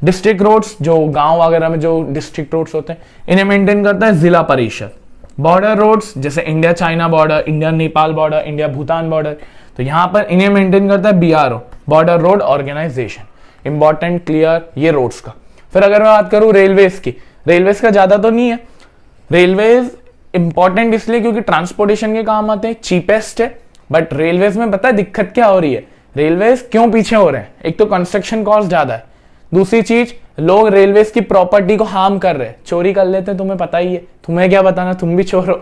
District roads जो गांव वगैरह में जो डिस्ट्रिक्ट रोड्स होते हैं इन्हें मेंटेन करता है जिला परिषद। बॉर्डर रोड्स जैसे India China border, India Nepal border, India Bhutan border, तो यहां पर इन्हें मेंटेन करता है BRO, border road organisation. Important clear ये रोड्स का। फिर अगर मैं बात करूं रेलवेज की, रेलवेज का ज्यादा तो नहीं है। रेलवेज इंपॉर्टेंट इसलिए क्योंकि ट्रांसपोर्टेशन के काम आते हैं, चीपेस्ट है। बट रेलवेज में पता है दिक्कत क्या हो रही है, रेलवेज क्यों पीछे हो रहे हैं, एक तो कंस्ट्रक्शन कॉस्ट ज्यादा है, दूसरी चीज लोग रेलवेज की प्रॉपर्टी को हार्म कर रहे हैं, चोरी कर लेते हैं, तुम्हें पता ही है, तुम्हें क्या बताना, तुम भी चोर हो।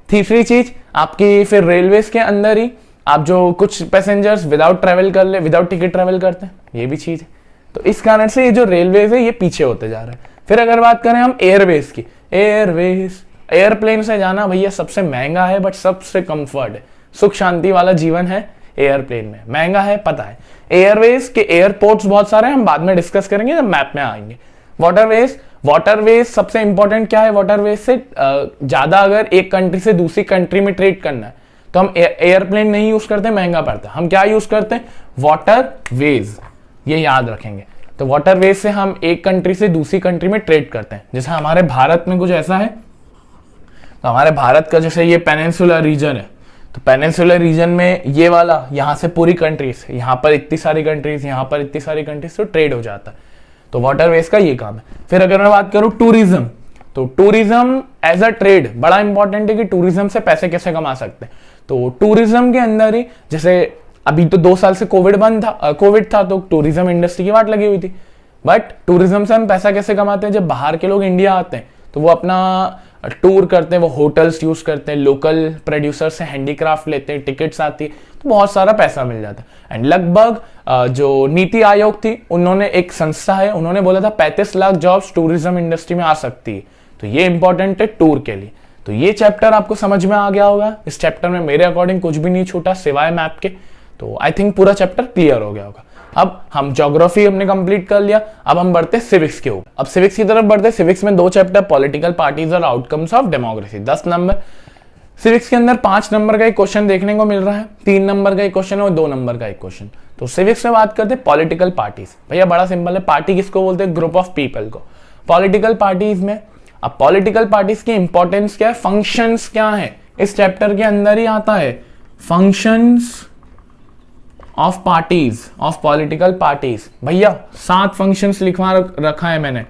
तीसरी चीज आपकी फिर रेलवेज के अंदर ही आप जो कुछ पैसेंजर्स विदाउट ट्रेवल कर ले, विदाउट टिकट ट्रेवल करते हैं, ये भी चीज है। तो इस कारण से ये जो रेलवेज है ये पीछे होते जा रहे हैं। फिर अगर बात करें हम एयरवेज की, एयरवेज एयरप्लेन से जाना भैया सबसे महंगा है बट सबसे कंफर्ट है, सुख शांति वाला जीवन है एयरप्लेन में। महंगा है पता है। एयरवेज के एयरपोर्ट्स बहुत सारे हैं, हम बाद में डिस्कस करेंगे जब मैप में आएंगे। वाटरवेज, वाटरवेज सबसे इंपॉर्टेंट क्या है, वाटरवेज से ज्यादा अगर एक कंट्री से दूसरी कंट्री में ट्रेड करना है तो हम एयरप्लेन नहीं यूज करते, महंगा पड़ता है। हम क्या यूज करते हैं, वाटरवेज, ये याद रखेंगे। तो वाटरवेज से हम एक कंट्री से दूसरी कंट्री में ट्रेड करते हैं। जैसे हमारे भारत में कुछ ऐसा है, तो हमारे भारत का जैसे ये पेनिनसुलर रीजन है, तो पेनिनसुलर रीजन में ये वाला यहाँ से पूरी कंट्रीज, यहाँ पर इतनी सारी कंट्रीज, यहाँ पर इतनी सारी कंट्रीज, तो ट्रेड हो जाता है। तो वाटरवेज का ये काम है। फिर अगर मैं बात करूं टूरिज्म, तो टूरिज्म एज अ ट्रेड बड़ा इंपॉर्टेंट है कि टूरिज्म से पैसे कैसे कमा सकते हैं। तो टूरिज्म के अंदर ही जैसे अभी तो 2 साल से कोविड बंद था, कोविड था तो टूरिज्म इंडस्ट्री की वाट लगी हुई थी। बट टूरिज्म से हम पैसा कैसे कमाते हैं, जब बाहर के लोग इंडिया आते हैं तो वो अपना टूर करते हैं, वो होटल्स यूज करते हैं, लोकल प्रोड्यूसर से हैंडीक्राफ्ट लेते हैं, टिकट्स आती है, तो बहुत सारा पैसा मिल जाता है। एंड लगभग जो नीति आयोग थी, उन्होंने एक संस्था है, उन्होंने बोला था 35 लाख जॉब्स टूरिज्म इंडस्ट्री में आ सकती है। तो ये इंपॉर्टेंट है टूर के लिए। तो ये चैप्टर आपको समझ में आ गया होगा। इस चैप्टर में मेरे अकॉर्डिंग कुछ भी नहीं छूटा सिवाय मैप के। तो आई थिंक पूरा चैप्टर क्लियर हो गया होगा। अब हम ज्योग्राफी हमने कंप्लीट कर लिया, अब हम बढ़ते सिविक्स के ऊपर। अब सिविक्स की तरफ बढ़ते। सिविक्स में 2 चैप्टर, पॉलिटिकल पार्टीज और outcomes of democracy, 10 number. Civics के अंदर 5 नंबर का एक क्वेश्चन देखने को मिल रहा है, 3 नंबर का एक क्वेश्चन और 2 नंबर का एक क्वेश्चन। तो सिविक्स में बात करते पॉलिटिकल पार्टीज। भैया बड़ा सिंपल है, पार्टी किसको बोलते हैं? ग्रुप ऑफ पीपल को। पॉलिटिकल पार्टीज में अब पॉलिटिकल पार्टीज की इंपॉर्टेंस क्या है, फंक्शंस क्या है, इस चैप्टर के अंदर ही आता है। Functions of parties, of political parties. भैया 7 फंक्शंस लिखवा रखा है मैंने।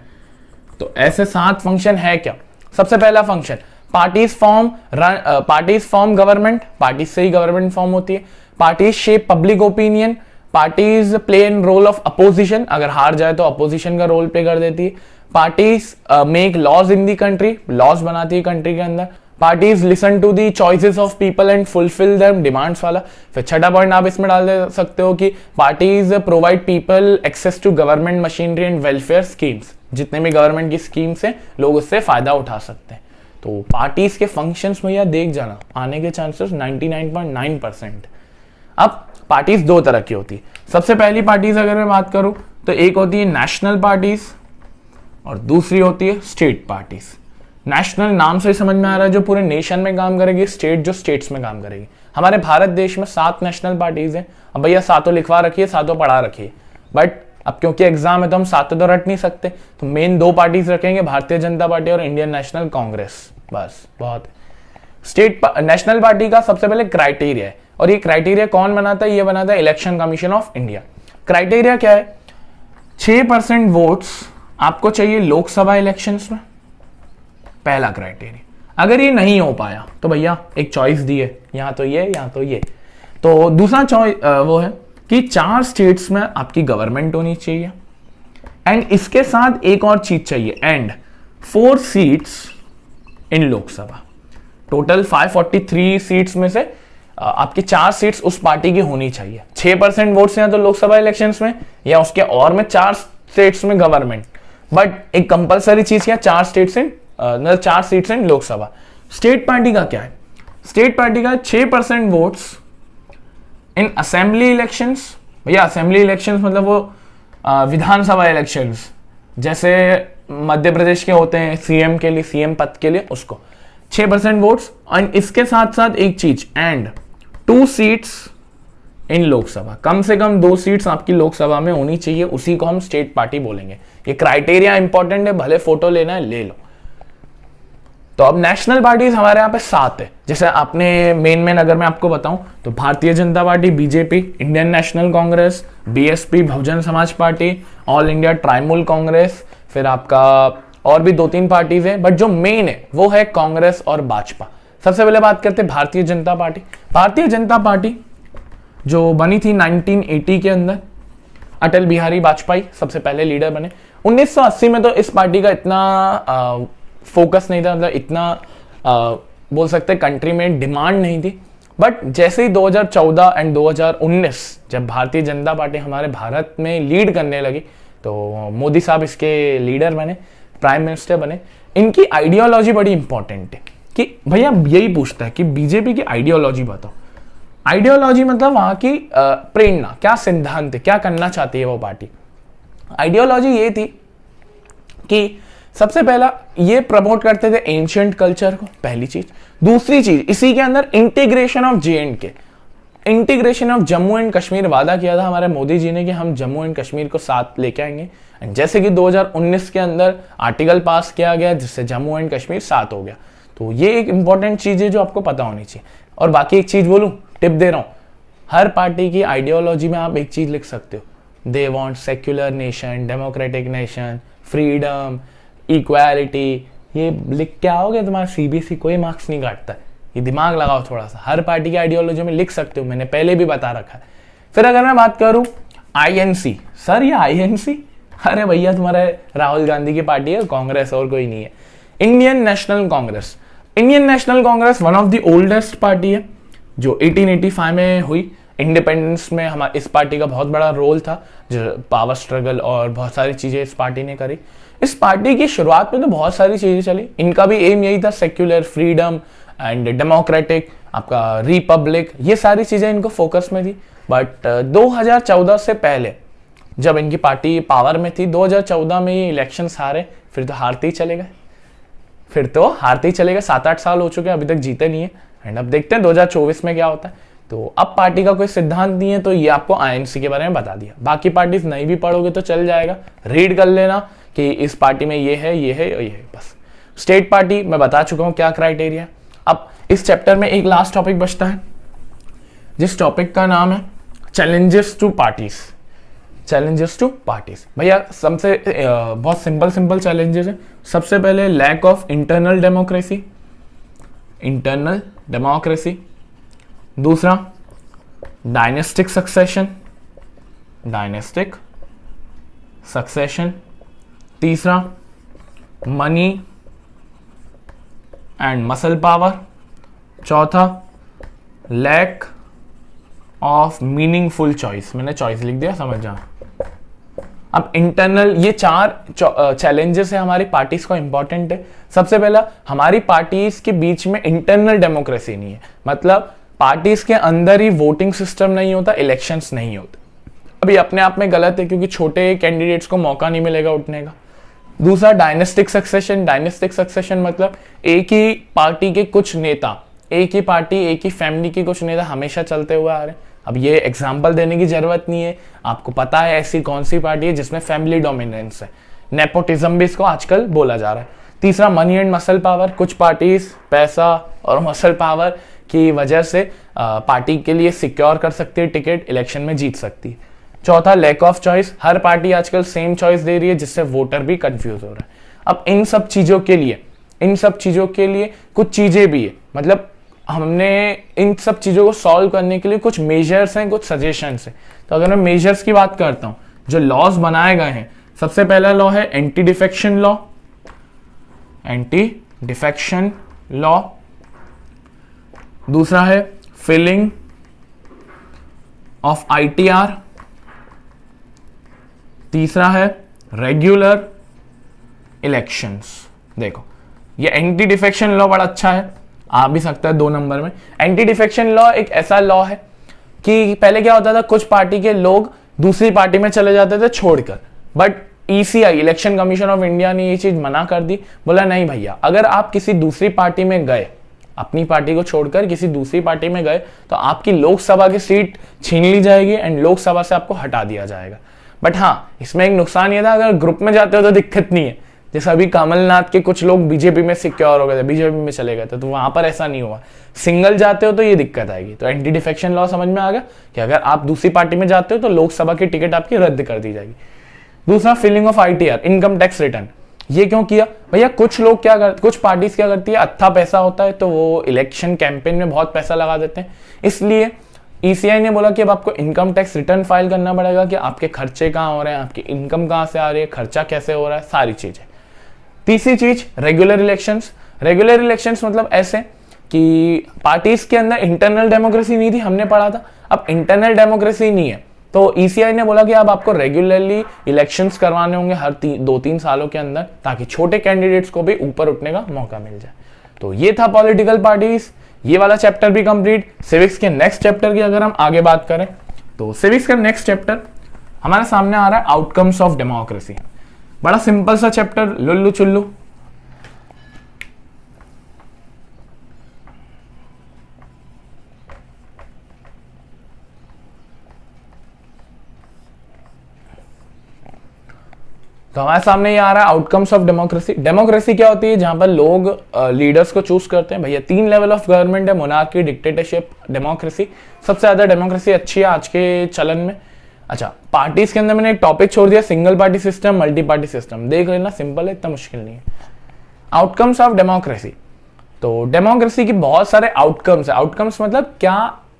तो ऐसे 7 फंक्शन है क्या? सबसे पहला function, parties form government, parties से ही गवर्नमेंट फॉर्म होती है। Parties shape public opinion, parties play in role of opposition, अगर हार जाए तो अपोजिशन का रोल प्ले कर देती है। Parties make laws in the country, laws बनाती है कंट्री के अंदर। Parties listen to the choices of people and fulfil them, demands वाला। फिर छठा पॉइंट आप इसमें डाल दे सकते हो कि parties provide people access to government machinery and welfare schemes, जितने भी गवर्नमेंट की स्कीम्स हैं लोग उससे फायदा उठा सकते हैं। तो पार्टीज के फंक्शंस में यह देख जाना, आने के चांसेस 99.9%। अब पार्टीज 2 तरह की होती है। सबसे पहली पार्टीज अगर मैं बात करूं तो एक होती है नेशनल पार्टीज और दूसरी होती है स्टेट पार्टीज। नेशनल नाम से समझ में आ रहा है जो पूरे नेशन में काम करेगी, स्टेट जो स्टेट्स में काम करेगी। हमारे भारत देश में 7 नेशनल पार्टीज हैं। अब भैया 7 लिखवा रखिए, 7 पढ़ा रखिए, बट अब क्योंकि एग्जाम है तो हम 7 तो रट नहीं सकते, तो मेन 2 पार्टीज रखेंगे, भारतीय जनता पार्टी और इंडियन नेशनल कांग्रेस, बस बहुत। नेशनल पार्टी का सबसे पहले क्राइटेरिया है, और ये क्राइटेरिया कौन बनाता है? ये बनाता है election commission of India. Criteria क्या है? 6% वोट्स आपको चाहिए लोकसभा इलेक्शंस में, पहला क्राइटेरिया। अगर ये नहीं हो पाया तो भैया एक चॉइस दी है, यहां तो ये, यहां तो ये। तो दूसरा चॉइस वो है कि 4 स्टेट्स में आपकी गवर्नमेंट होनी चाहिए, एंड इसके साथ एक और चीज चाहिए, and 4 seats in Lok Sabha. Total 543 seats में से आपकी 4 सीट्स उस पार्टी की होनी चाहिए। 6% वोट्स हैं तो लोकसभा इलेक्शंस में, या उसके और में 4 स्टेट्स में गवर्नमेंट, बट एक कंपलसरी चीज क्या, 4 seats in Lok Sabha. State party का क्या है? स्टेट पार्टी का 6% वोट्स इन असेंबली इलेक्शंस। भैया असेंबली इलेक्शंस मतलब वो विधानसभा इलेक्शंस, जैसे मध्य प्रदेश के होते हैं सीएम के लिए, सीएम पद के लिए, उसको 6% वोट्स। एंड इसके साथ साथ एक चीज, एंड 2 सीट्स इन लोकसभा, कम से कम 2 सीट्स आपकी लोकसभा में होनी चाहिए, उसी को हम स्टेट पार्टी बोलेंगे। ये क्राइटेरिया इंपॉर्टेंट है, भले फोटो लेना है ले लो। तो अब नेशनल पार्टीज हमारे यहाँ पे 7 है। जैसे आपने मेन अगर मैं आपको बताऊं तो Bharatiya Janata Party, BJP, Indian National Congress, BSP Bahujan Samaj Party, All India Trinamool Congress, फिर आपका और भी 2-3 पार्टीज है, बट जो मेन है वो है कांग्रेस और भाजपा। सबसे पहले बात करते हैं भारतीय जनता पार्टी। भारतीय जनता पार्टी जो बनी थी 1980 के अंदर, अटल बिहारी वाजपेयी सबसे पहले लीडर बने। 1980 में तो इस पार्टी का इतना फोकस नहीं था, मतलब इतना बोल सकते कंट्री में डिमांड नहीं थी। बट जैसे ही 2014 एंड 2019 जब भारतीय जनता पार्टी हमारे भारत में लीड करने लगी, तो मोदी साहब इसके लीडर बने, प्राइम मिनिस्टर बने। इनकी आइडियोलॉजी बड़ी इंपॉर्टेंट है कि भैया यही पूछता है कि बीजेपी की आइडियोलॉजी बताओ। आइडियोलॉजी मतलब वहां की प्रेरणा, क्या सिद्धांत है, क्या करना चाहती है वो पार्टी। आइडियोलॉजी ये थी कि सबसे पहला ये प्रमोट करते थे एंशिएंट कल्चर को, पहली चीज। दूसरी चीज इसी के अंदर integration of J&K, integration of Jammu and Kashmir वादा किया था हमारे मोदी जी ने कि हम जम्मू एंड कश्मीर को साथ लेके आएंगे। जैसे कि 2019 के अंदर आर्टिकल पास किया गया जिससे जम्मू एंड कश्मीर साथ हो गया। तो ये एक इंपॉर्टेंट चीज है जो आपको पता होनी चाहिए। और बाकी एक चीज बोलूं, टिप दे रहा हूं, हर पार्टी की आइडियोलॉजी में आप एक चीज लिख सकते हो, they want secular nation, democratic nation, freedom, equality. ये लिख के आओगे तुम्हारा सीबीएसई कोई मार्क्स नहीं काटता। ये दिमाग लगाओ थोड़ा सा, हर पार्टी की आइडियोलॉजी में लिख सकते हो, मैंने पहले भी बता रखा है। फिर अगर मैं बात करूं आईएनसी, सर ये आईएनसी, अरे भैया तुम्हारे राहुल गांधी की पार्टी है, कांग्रेस और कोई नहीं है। Indian National Congress. Indian National Congress one of the oldest party है जो 1885 में हुई। इंडिपेंडेंस में हमारे इस पार्टी का बहुत बड़ा रोल था, जो पावर स्ट्रगल और बहुत सारी चीजें इस पार्टी ने करी। इस पार्टी की शुरुआत में तो बहुत सारी चीजें चली, इनका भी एम यही था, सेक्युलर, फ्रीडम एंड डेमोक्रेटिक, आपका रिपब्लिक, ये सारी चीजें इनको फोकस में थी। बट 2014 से पहले जब इनकी पार्टी पावर में थी, 2014 में ये इलेक्शंस हारे, फिर तो हारते ही चले गए। 7-8 साल हो चुके हैं, अभी तक जीते नहीं है। एंड अब देखते हैं 2024 में क्या होता है। तो अब पार्टी का कोई सिद्धांत नहीं है, तो ये आपको आईएनसी के बारे में बता दिया। बाकी पार्टीज नहीं भी पढ़ोगे तो चल जाएगा, रीड कर लेना कि इस पार्टी में ये है, ये है और ये है, बस। स्टेट पार्टी मैं बता चुका हूं क्या क्राइटेरिया है। अब इस चैप्टर में एक लास्ट टॉपिक बचता है, जिस टॉपिक का नाम है चैलेंजेस टू पार्टीज। भैया सबसे बहुत सिंपल चैलेंजेस है। सबसे पहले लैक ऑफ इंटरनल डेमोक्रेसी। दूसरा डायनेस्टिक सक्सेशन। तीसरा मनी एंड मसल पावर। चौथा लैक ऑफ मीनिंगफुल चॉइस। मैंने चॉइस लिख दिया, समझ जाओ। अब इंटरनल, ये 4 चैलेंजेस है हमारी पार्टीज को, इंपॉर्टेंट है। सबसे पहला, हमारी पार्टीज के बीच में इंटरनल डेमोक्रेसी नहीं है, मतलब पार्टीज के अंदर ही वोटिंग सिस्टम नहीं होता, इलेक्शंस नहीं होते। अभी अपने आप में गलत है, क्योंकि छोटे कैंडिडेट्स को मौका नहीं मिलेगा उठने का। दूसरा डायनेस्टिक सक्सेशन मतलब एक ही पार्टी के कुछ नेता, एक ही फैमिली के कुछ नेता हमेशा चलते हुए आ रहे हैं। अब ये एग्जाम्पल देने की जरूरत नहीं है, आपको पता है ऐसी कौन सी पार्टी है जिसमें फैमिली डोमिनेंस है। नेपोटिज्म भी इसको आजकल बोला जा रहा है। तीसरा मनी एंड मसल पावर, कुछ पार्टीज पैसा और मसल पावर की वजह से पार्टी के लिए सिक्योर कर सकती है टिकट, इलेक्शन में जीत सकती है। चौथा लैक ऑफ चॉइस, हर पार्टी आजकल सेम चॉइस दे रही है, जिससे वोटर भी कंफ्यूज हो रहा है। अब इन सब चीजों के लिए कुछ चीजें भी है, मतलब हमने इन सब चीजों को सॉल्व करने के लिए कुछ मेजर्स हैं, कुछ सजेशंस हैं। तो अगर मैं मेजर्स की बात करता हूं, जो लॉज बनाए गए हैं, सबसे पहला लॉ है एंटी डिफेक्शन लॉ। दूसरा है फिलिंग ऑफ ITR। तीसरा है रेगुलर इलेक्शंस। देखो ये एंटी डिफेक्शन लॉ बड़ा अच्छा है, आ भी सकता है 2 नंबर में। एंटी डिफेक्शन लॉ एक ऐसा लॉ है कि पहले क्या होता था, कुछ पार्टी के लोग दूसरी पार्टी में चले जाते थे छोड़कर, but ECI election commission of India ने ये चीज मना कर दी। बोला नहीं भैया, अगर आप किसी दूसरी पार्टी में गए, अपनी पार्टी को छोड़कर किसी दूसरी पार्टी में गए, तो आपकी लोकसभा की सीट छीन ली जाएगी एंड लोकसभा से आपको हटा दिया जाएगा। बट हाँ, इसमें एक नुकसान ये था, अगर ग्रुप में जाते हो तो दिक्कत नहीं है। जैसे अभी कमलनाथ के कुछ लोग बीजेपी में सिक्योर हो गए थे, बीजेपी में चले गए थे, तो वहां पर ऐसा नहीं हुआ। सिंगल जाते हो तो ये दिक्कत आएगी। तो एंटी डिफेक्शन लॉ समझ में आ गया कि अगर आप दूसरी पार्टी में जाते हो तो लोकसभा की टिकट आपकी रद्द कर दी जाएगी। दूसरा filling of ITR, income tax return. ये क्यों किया भैया, कुछ पार्टीज क्या करती है, अच्छा पैसा होता है तो वो इलेक्शन कैंपेन में बहुत पैसा लगा देते हैं, इसलिए ECI ने बोला कि अब आपको इनकम टैक्स रिटर्न फाइल करना पड़ेगा कि आपके खर्चे कहाँ हो रहे हैं, आपकी इनकम कहाँ से आ रही है, खर्चा कैसे हो रहा है, सारी चीजें। तीसरी चीज रेगुलर इलेक्शंस मतलब ऐसे कि पार्टीज के अंदर इंटरनल डेमोक्रेसी नहीं थी, हमने पढ़ा था। अब इंटरनल डेमोक्रेसी नहीं है, तो ECI ने बोला कि अब आपको रेगुलरली इलेक्शंस करवाने होंगे हर 2-3 सालों के अंदर, ताकि छोटे कैंडिडेट्स को भी ऊपर उठने का मौका मिल जाए। तो ये था पॉलिटिकल पार्टीज, ये वाला चैप्टर भी कंप्लीट। सिविक्स के नेक्स्ट चैप्टर की अगर हम आगे बात करें, तो सिविक्स का नेक्स्ट चैप्टर हमारे सामने आ रहा है आउटकम्स ऑफ डेमोक्रेसी। बड़ा सिंपल सा चैप्टर, लुल्लू चुल्लू। तो हमारे सामने ये आ रहा है आउटकम्स ऑफ डेमोक्रेसी। डेमोक्रेसी क्या होती है, जहां पर लोग लीडर्स को चूज करते हैं। भैया 3 लेवल ऑफ गवर्नमेंट है, मोनार्की, डिक्टेटरशिप, डेमोक्रेसी। सबसे ज्यादा डेमोक्रेसी अच्छी है आज के चलन में। अच्छा, पार्टीज के अंदर मैंने एक टॉपिक छोड़ दिया, single party system, multi party system. देख लेना, सिंपल है, इतना मुश्किल नहीं है। आउटकम्स ऑफ डेमोक्रेसी, तो डेमोक्रेसी की बहुत सारे आउटकम्स है। आउटकम्स मतलब क्या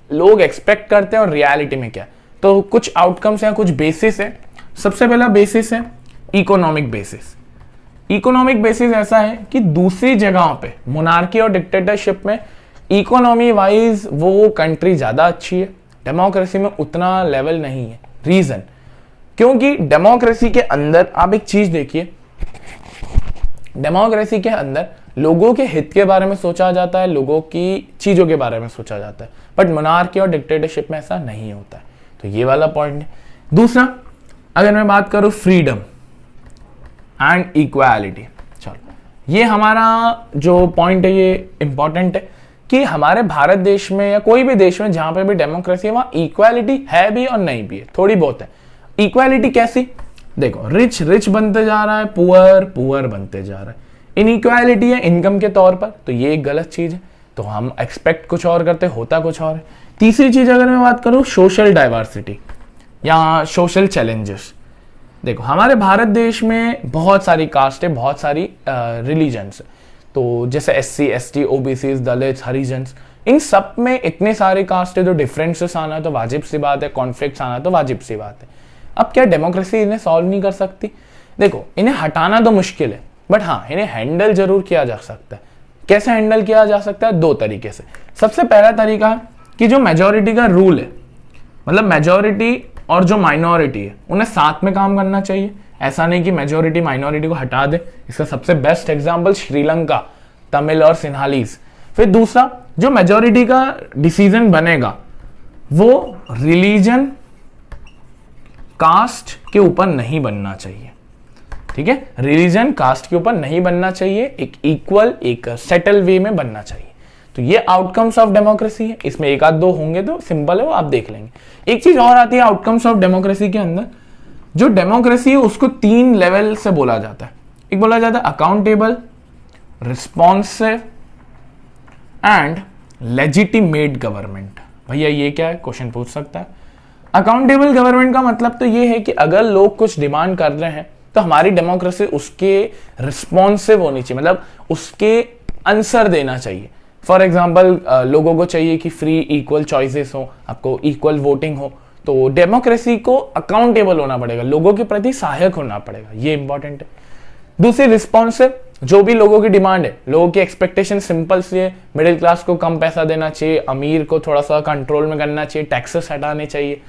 लोग एक्सपेक्ट करते हैं और रियलिटी में क्या। तो कुछ आउटकम्स या कुछ बेसिस है। सबसे पहला बेसिस है इकोनॉमिक बेसिस। इकोनॉमिक बेसिस ऐसा है कि दूसरी जगहों पे मोनार्की और डिक्टेटरशिप में इकोनॉमी वाइज वो कंट्री ज्यादा अच्छी है, डेमोक्रेसी में उतना लेवल नहीं है। रीजन, क्योंकि डेमोक्रेसी के अंदर आप एक चीज देखिए, डेमोक्रेसी के अंदर लोगों के हित के बारे में सोचा जाता है, लोगों की चीजों के बारे में सोचा जाता है, बट मोनार्की और डिक्टेटरशिप में ऐसा नहीं होता है। तो ये वाला पॉइंट है। दूसरा, अगर मैं बात करूं फ्रीडम एंड इक्वालिटी, चलो ये हमारा जो पॉइंट है ये इंपॉर्टेंट है कि हमारे भारत देश में या कोई भी देश में जहां पे भी डेमोक्रेसी है वहां इक्वालिटी है भी और नहीं भी है, थोड़ी बहुत है। इक्वालिटी कैसी, देखो रिच रिच बनते जा रहा है, पुअर पुअर बनते जा रहा है। इनइक्वालिटी है इनकम के तौर पर, तो ये एक गलत चीज है। तो हम एक्सपेक्ट कुछ और करते, होता कुछ और है। तीसरी चीज अगर मैं बात करूं सोशल डाइवर्सिटी या सोशल चैलेंजेस, देखो हमारे भारत देश में बहुत सारी कास्ट है, बहुत सारी रिलीजन्स है। तो जैसे SC ST OBC दलित हरिजन्स, इन सब में इतने सारे कास्ट है, तो डिफरेंसेस आना तो वाजिब सी बात है, कॉन्फ्लिक्ट्स आना तो वाजिब सी बात है। अब क्या डेमोक्रेसी इन्हें सॉल्व नहीं कर सकती? देखो इन्हें हटाना तो मुश्किल है, बट हाँ इन्हें हैंडल जरूर किया जा सकता है। कैसे हैंडल किया जा सकता है? दो तरीके से। सबसे पहला तरीका है कि जो मेजोरिटी का रूल है, मतलब मेजोरिटी और जो माइनॉरिटी है उन्हें साथ में काम करना चाहिए। ऐसा नहीं कि मेजोरिटी माइनॉरिटी को हटा दे। इसका सबसे बेस्ट एग्जांपल श्रीलंका, तमिल और सिन्हालीज। फिर दूसरा, जो मेजोरिटी का डिसीजन बनेगा वो रिलीजन कास्ट के ऊपर नहीं बनना चाहिए, ठीक है? रिलीजन कास्ट के ऊपर नहीं बनना चाहिए, एक इक्वल एक सेटल वे में बनना चाहिए। तो ये आउटकम्स ऑफ डेमोक्रेसी है। इसमें एक आध दो होंगे तो सिंपल है, वो आप देख लेंगे। एक चीज और आती है आउटकम्स ऑफ डेमोक्रेसी के अंदर, जो डेमोक्रेसी है उसको 3 लेवल से बोला जाता है। एक बोला जाता है accountable, responsive and legitimate government. भैया ये क्या है, क्वेश्चन पूछ सकता है। अकाउंटेबल गवर्नमेंट का मतलब तो ये है कि अगर लोग कुछ डिमांड कर रहे हैं तो हमारी डेमोक्रेसी उसके रिस्पॉन्सिव होनी चाहिए, मतलब उसके आंसर देना चाहिए। फॉर एग्जाम्पल लोगों को चाहिए कि फ्री इक्वल चॉइसेस हो, आपको इक्वल वोटिंग हो, तो डेमोक्रेसी को अकाउंटेबल होना पड़ेगा, लोगों के प्रति सहायक होना पड़ेगा, ये इंपॉर्टेंट है। दूसरी रिस्पॉन्सिव, जो भी लोगों की डिमांड है, लोगों की एक्सपेक्टेशन सिंपल सी है, मिडिल क्लास को कम पैसा देना चाहिए, अमीर को थोड़ा सा कंट्रोल में करना चाहिए, टैक्सेस हटाने चाहिए।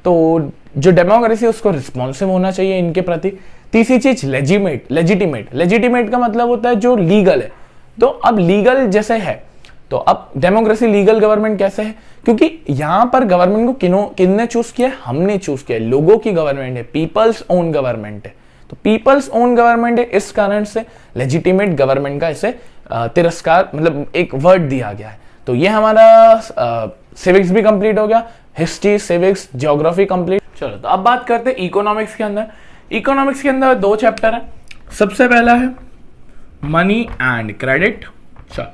तो जो डेमोक्रेसी है उसको रिस्पॉन्सिव होना चाहिए इनके प्रति। तीसरी चीज लेजिटिमेट का मतलब होता है जो लीगल है। तो अब लीगल जैसे है, तो अब डेमोक्रेसी लीगल गवर्नमेंट कैसे है? क्योंकि यहां पर गवर्नमेंट को किसने चूज किया है? हमने चूज किया है। लोगों की गवर्नमेंट है, पीपल्स ओन गवर्नमेंट है। तो पीपल्स ओन गवर्नमेंट है, इस कारण से लेजिटिमेट गवर्नमेंट का इसे तिरस्कार, मतलब एक वर्ड दिया गया है। तो ये हमारा सिविक्स भी कंप्लीट हो गया, हिस्ट्री, सिविक्स, ज्योग्राफी कंप्लीट। चलो तो अब बात करते हैं इकोनॉमिक्स के अंदर। इकोनॉमिक्स के अंदर 2 चैप्टर है। सबसे पहला है मनी एंड क्रेडिट। चलो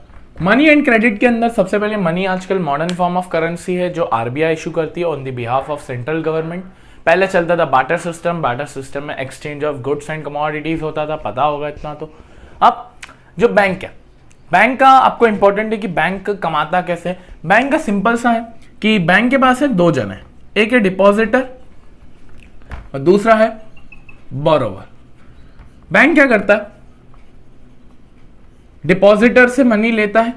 मनी एंड क्रेडिट के अंदर सबसे पहले, मनी आजकल मॉडर्न फॉर्म ऑफ करेंसी है जो आरबीआई इशू करती है on the behalf of central government. पहले चलता था बार्टर सिस्टम, बार्टर सिस्टम में exchange of goods and commodities होता था, पता होगा इतना तो। अब जो बैंक है, बैंक का आपको इंपॉर्टेंट है कि बैंक कमाता कैसे है। बैंक का सिंपल सा है कि बैंक के पास है 2 जन है, एक है डिपॉजिटर और दूसरा है बोरोवर। बैंक क्या करता है? डिपॉजिटर से मनी लेता है,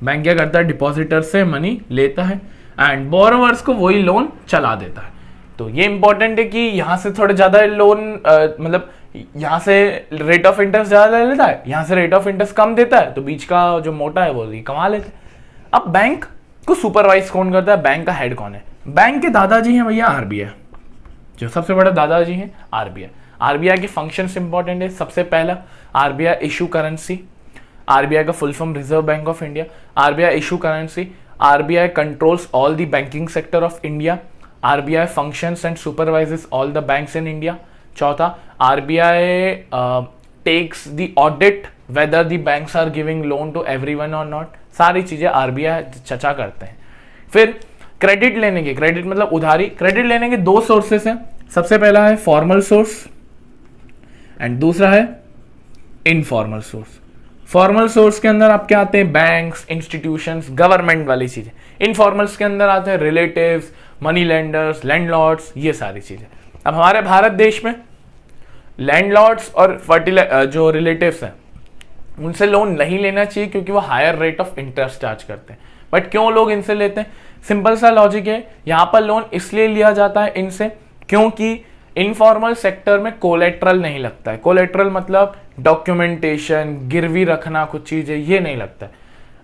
बैंक क्या करता है? डिपॉजिटर से मनी लेता है एंड बोरोवर्स को वही लोन चला देता है। तो ये इंपॉर्टेंट है कि यहां से थोड़े ज्यादा लोन, मतलब यहां से रेट ऑफ इंटरेस्ट ज्यादा ले लेता है, यहां से रेट ऑफ इंटरेस्ट कम देता है, तो बीच का जो मोटा है वो कमा लेते हैं। अब बैंक को सुपरवाइज कौन करता है? बैंक का हेड कौन है? बैंक के दादाजी हैं भैया आरबीआई, जो सबसे बड़े दादाजी हैं आरबीआई। आरबीआई के फंक्शंस इंपॉर्टेंट है। सबसे पहला, आरबीआई इशू करेंसी। आरबीआई का full form Reserve Bank of India. RBI issue currency. RBI controls all the banking sector of India. RBI functions and supervises all the banks in India. चौथा, RBI takes the audit whether the banks are giving loan to everyone और not. सारी चीजें RBI चर्चा करते हैं। फिर credit लेने के, क्रेडिट मतलब उधारी, क्रेडिट लेने के 2 सोर्सेस हैं। सबसे पहला है फॉर्मल सोर्स एंड दूसरा है इनफॉर्मल सोर्स। फॉर्मल सोर्स के अंदर आपके आते हैं बैंक्स, इंस्टीट्यूशंस, गवर्नमेंट वाली चीजें। इनफॉर्मल्स के अंदर आते हैं रिलेटिव्स, मनी लेंडर्स, लैंडलॉर्ड्स, ये सारी चीजें। अब हमारे भारत देश में लैंडलॉर्ड्स और जो रिलेटिव्स हैं उनसे लोन नहीं लेना चाहिए, क्योंकि वो higher rate of interest charge करते हैं। बट क्यों लोग इनसे लेते हैं? सिंपल सा लॉजिक है, यहाँ पर लोन इसलिए लिया जाता है इनसे क्योंकि इनफॉर्मल सेक्टर में कोलेट्रल नहीं लगता है। कोलेट्रल मतलब डॉक्यूमेंटेशन, गिरवी रखना कुछ चीजें, ये नहीं लगता है।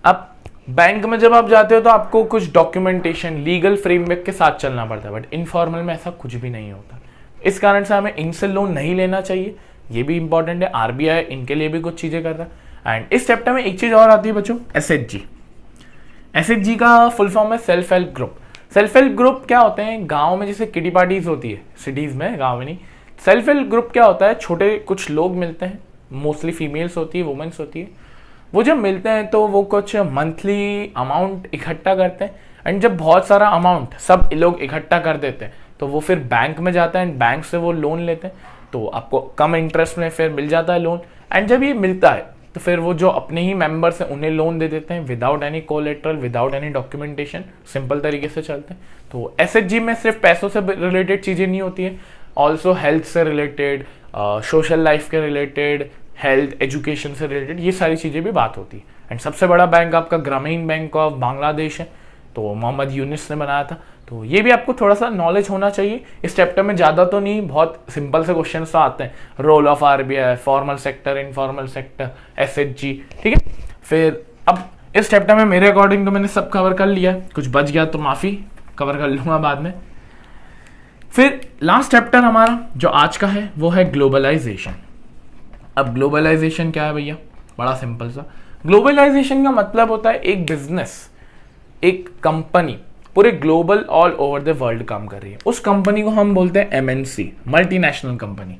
अब बैंक में जब आप जाते हो तो आपको कुछ डॉक्यूमेंटेशन, लीगल फ्रेमवर्क के साथ चलना पड़ता है, बट इनफॉर्मल में ऐसा कुछ भी नहीं होता। इस कारण से हमें इनसे लोन नहीं लेना चाहिए, ये भी इंपॉर्टेंट है। आरबीआई इनके लिए भी कुछ चीजें कर रहा है। एंड इस चैप्टर में एक चीज और आती है बच्चों, एसएचजी। एसएचजी का फुल फॉर्म है self help group. Self help group क्या होते हैं? गांव में जैसे किटी पार्टीज होती है, सिटीज में, गांव में नहीं। सेल्फ हेल्प ग्रुप क्या होता है? छोटे कुछ लोग मिलते हैं, मोस्टली फीमेल्स होती है, वुमेन्स होती है। वो जब मिलते हैं तो वो कुछ मंथली अमाउंट इकट्ठा करते हैं, एंड जब बहुत सारा अमाउंट सब लोग इकट्ठा कर देते हैं तो वो फिर बैंक में जाता है, एंड बैंक से वो लोन लेते हैं, तो आपको कम इंटरेस्ट में फिर मिल जाता है लोन। एंड जब ये मिलता है तो फिर वो जो अपने ही मेंबर्स हैं उन्हें लोन दे देते हैं, without any collateral, without any documentation, simple तरीके से चलते हैं। तो एसएचजी में सिर्फ पैसों से रिलेटेड चीज़ें नहीं होती है, ऑल्सो हेल्थ से रिलेटेड, सोशल लाइफ के रिलेटेड, हेल्थ एजुकेशन से रिलेटेड, ये सारी चीज़ें भी बात होती है। एंड सबसे बड़ा बैंक आपका ग्रामीण बैंक ऑफ बांग्लादेश है, तो मोहम्मद यूनिस ने बनाया था। तो ये भी आपको थोड़ा सा नॉलेज होना चाहिए। इस चैप्टर में ज़्यादा तो नहीं, बहुत सिंपल से क्वेश्चन तो आते हैं, role of RBI, formal sector, informal sector, SHG, ठीक है। फिर अब इस चैप्टर में मेरे अकॉर्डिंग तो मैंने सब कवर कर लिया, कुछ बच गया तो माफ़ी, कवर कर लूँगा बाद में। फिर लास्ट चैप्टर हमारा जो आज का है वो है ग्लोबलाइजेशन। अब ग्लोबलाइजेशन क्या है भैया? बड़ा सिंपल सा, ग्लोबलाइजेशन का मतलब होता है एक बिजनेस, एक कंपनी पूरे global all over the world काम कर रही है, उस कंपनी को हम बोलते हैं MNC, multinational company.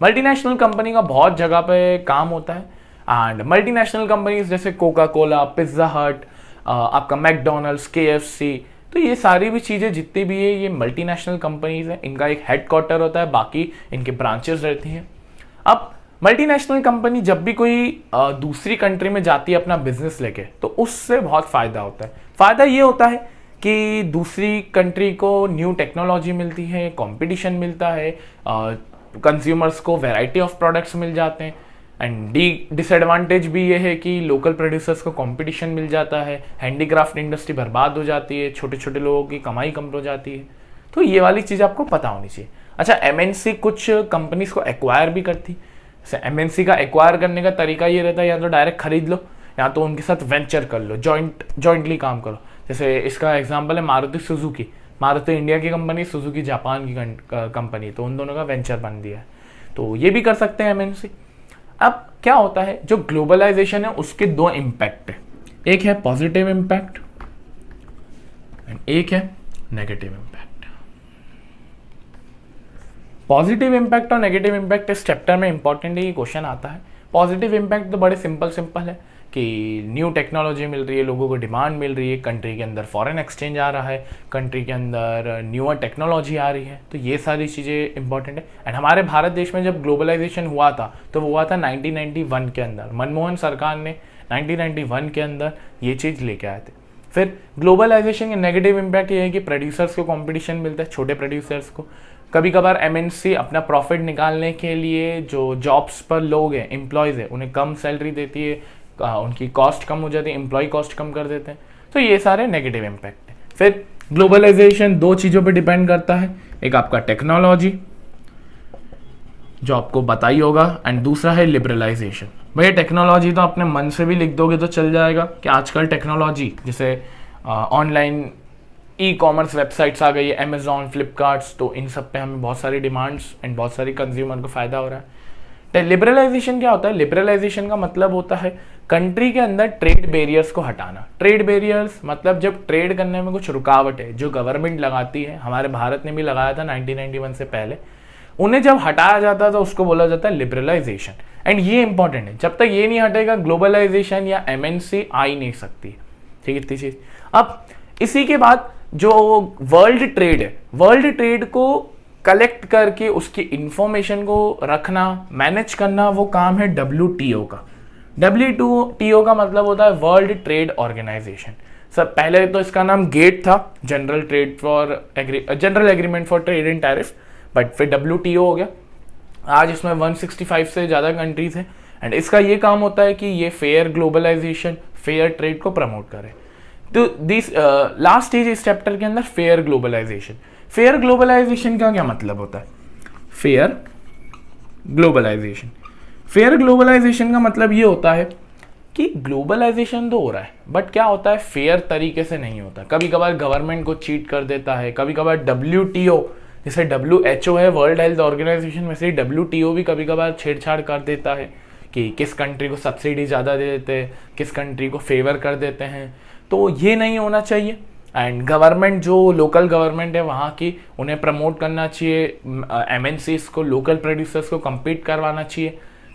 Multinational company का बहुत जगह पे काम होता है। एंड मल्टीनेशनल कंपनीज जैसे कोका कोला, पिज्जा हट, आपका मैकडोनल्ड्स, केएफसी, तो ये सारी भी चीज़ें जितनी भी है ये मल्टीनेशनल कंपनीज हैं। इनका एक हेडक्वार्टर होता है, बाकी इनके ब्रांचेस रहती हैं। अब मल्टीनेशनल कंपनी जब भी कोई दूसरी कंट्री में जाती है अपना बिजनेस लेके, तो उससे बहुत फ़ायदा होता है। फ़ायदा ये होता है कि दूसरी कंट्री को न्यू टेक्नोलॉजी मिलती है, कंपटीशन मिलता है, कंज्यूमर्स को वैरायटी ऑफ प्रोडक्ट्स मिल जाते हैं। एंड डिसएडवांटेज भी ये है कि लोकल प्रोड्यूसर्स को कंपटीशन मिल जाता है, हैंडीक्राफ्ट इंडस्ट्री बर्बाद हो जाती है, छोटे छोटे लोगों की कमाई कम हो जाती है। तो ये वाली चीज़ आपको पता होनी चाहिए। अच्छा, एमएनसी कुछ कंपनीज को एक्वायर भी करती है। एमएनसी का एक्वायर करने का तरीका ये रहता है, या तो डायरेक्ट खरीद लो, या तो उनके साथ वेंचर कर लो, जॉइंटली काम करो। जैसे इसका एग्जांपल है मारुति सुजुकी। मारुति इंडिया की कंपनी, सुजुकी जापान की कंपनी, तो उन दोनों का वेंचर बन दिया है। तो ये भी कर सकते हैं एमएनसी। अब क्या होता है, जो ग्लोबलाइजेशन है उसके दो इम्पैक्ट है, एक है पॉजिटिव इम्पैक्ट एंड एक है नेगेटिव इम्पैक्ट। पॉजिटिव इम्पैक्ट और नेगेटिव इम्पैक्ट इस चैप्टर में इंपॉर्टेंट है, ये क्वेश्चन आता है। पॉजिटिव इम्पैक्ट तो बड़े सिंपल है कि न्यू टेक्नोलॉजी मिल रही है, लोगों को डिमांड मिल रही है, कंट्री के अंदर फॉरेन एक्सचेंज आ रहा है, कंट्री के अंदर न्यूअर टेक्नोलॉजी आ रही है, तो ये सारी चीज़ें इंपॉर्टेंट है। एंड हमारे भारत देश में जब ग्लोबलाइजेशन हुआ था तो वो हुआ था 1991 के अंदर। मनमोहन सरकार ने 1991 के अंदर ये चीज़ लेके आए थे। फिर ग्लोबलाइजेशन के नेगेटिव इम्पैक्ट ये है कि प्रोड्यूसर्स को कॉम्पिटिशन मिलता है, छोटे प्रोड्यूसर्स को। कभी कभार एमएनसी अपना प्रॉफिट निकालने के लिए जो जॉब्स पर लोग हैं, एम्प्लॉयज़ हैं, उन्हें कम सैलरी देती है, उनकी कॉस्ट कम हो जाती है, एम्प्लॉय कॉस्ट कम कर देते हैं। तो ये सारे नेगेटिव इम्पैक्ट है। फिर ग्लोबलाइजेशन दो चीज़ों पे डिपेंड करता है, एक आपका टेक्नोलॉजी जो आपको बताई होगा, एंड दूसरा है लिबरलाइजेशन। भैया टेक्नोलॉजी तो अपने मन से भी लिख दोगे तो चल जाएगा कि आजकल टेक्नोलॉजी जैसे ऑनलाइन ई कॉमर्स वेबसाइट्स आ गई है, अमेजॉन, फ्लिपकार्ट्स, तो इन सब पे हमें बहुत सारी डिमांड्स एंड बहुत सारी कंज्यूमर को फ़ायदा हो रहा है। लिबरलाइजेशन क्या होता है? लिबरलाइजेशन का मतलब होता है कंट्री के अंदर ट्रेड बैरियर्स को हटाना। ट्रेड बैरियर्स मतलब जब ट्रेड करने में कुछ रुकावट है जो गवर्नमेंट लगाती है, हमारे भारत ने भी लगाया था 1991 से पहले, उन्हें जब हटाया जाता है तो उसको बोला जाता है लिबरलाइजेशन। एंड ये इंपॉर्टेंट है, जब तक ये नहीं हटेगा ग्लोबलाइजेशन या एमएनसी आ ही नहीं सकती। ठीक है, इतनी चीज। अब इसी के बाद जो वर्ल्ड ट्रेड है, वर्ल्ड ट्रेड को कलेक्ट करके उसकी इंफॉर्मेशन को रखना, मैनेज करना, वो काम है WTO का। WTO का मतलब होता है वर्ल्ड ट्रेड ऑर्गेनाइजेशन। सर पहले तो इसका नाम गेट था, general agreement for trade and tariff, but फिर WTO हो गया। आज इसमें 165 से ज़्यादा कंट्रीज हैं एंड इसका ये काम होता है कि ये फेयर ग्लोबलाइजेशन, फेयर ट्रेड को प्रमोट करे। तो दिस लास्ट स्टेज इस चैप्टर के अंदर फेयर ग्लोबलाइजेशन। फेयर ग्लोबलाइजेशन का क्या मतलब होता है? फेयर ग्लोबलाइजेशन, फेयर ग्लोबलाइजेशन का मतलब ये होता है कि ग्लोबलाइजेशन तो हो रहा है बट क्या होता है, फेयर तरीके से नहीं होता। कभी कभार गवर्नमेंट को चीट कर देता है, कभी कभार WTO, जैसे WHO है वर्ल्ड हेल्थ ऑर्गेनाइजेशन, में से WTO भी कभी कभार छेड़छाड़ कर देता है कि किस कंट्री को सब्सिडी ज़्यादा दे देते हैं, किस कंट्री को फेवर कर देते हैं। तो ये नहीं होना चाहिए एंड गवर्नमेंट, जो लोकल गवर्नमेंट है वहाँ की, उन्हें प्रमोट करना चाहिए, MNCs को, लोकल प्रोड्यूसर्स को compete करवाना चाहिए।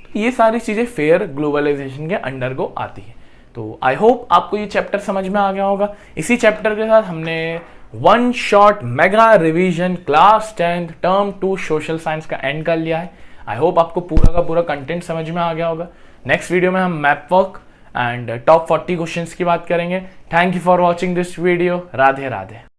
तो ये सारी चीज़ें फेयर ग्लोबलाइजेशन के अंडर को आती है। तो आई होप आपको ये चैप्टर समझ में आ गया होगा। इसी चैप्टर के साथ हमने one shot mega revision class 10 term 2 social science का एंड कर लिया है। आई होप आपको पूरा का पूरा कंटेंट समझ में आ गया होगा। नेक्स्ट वीडियो में हम map work and top 40 questions की बात करेंगे। Thank you for watching this video. Radhe Radhe.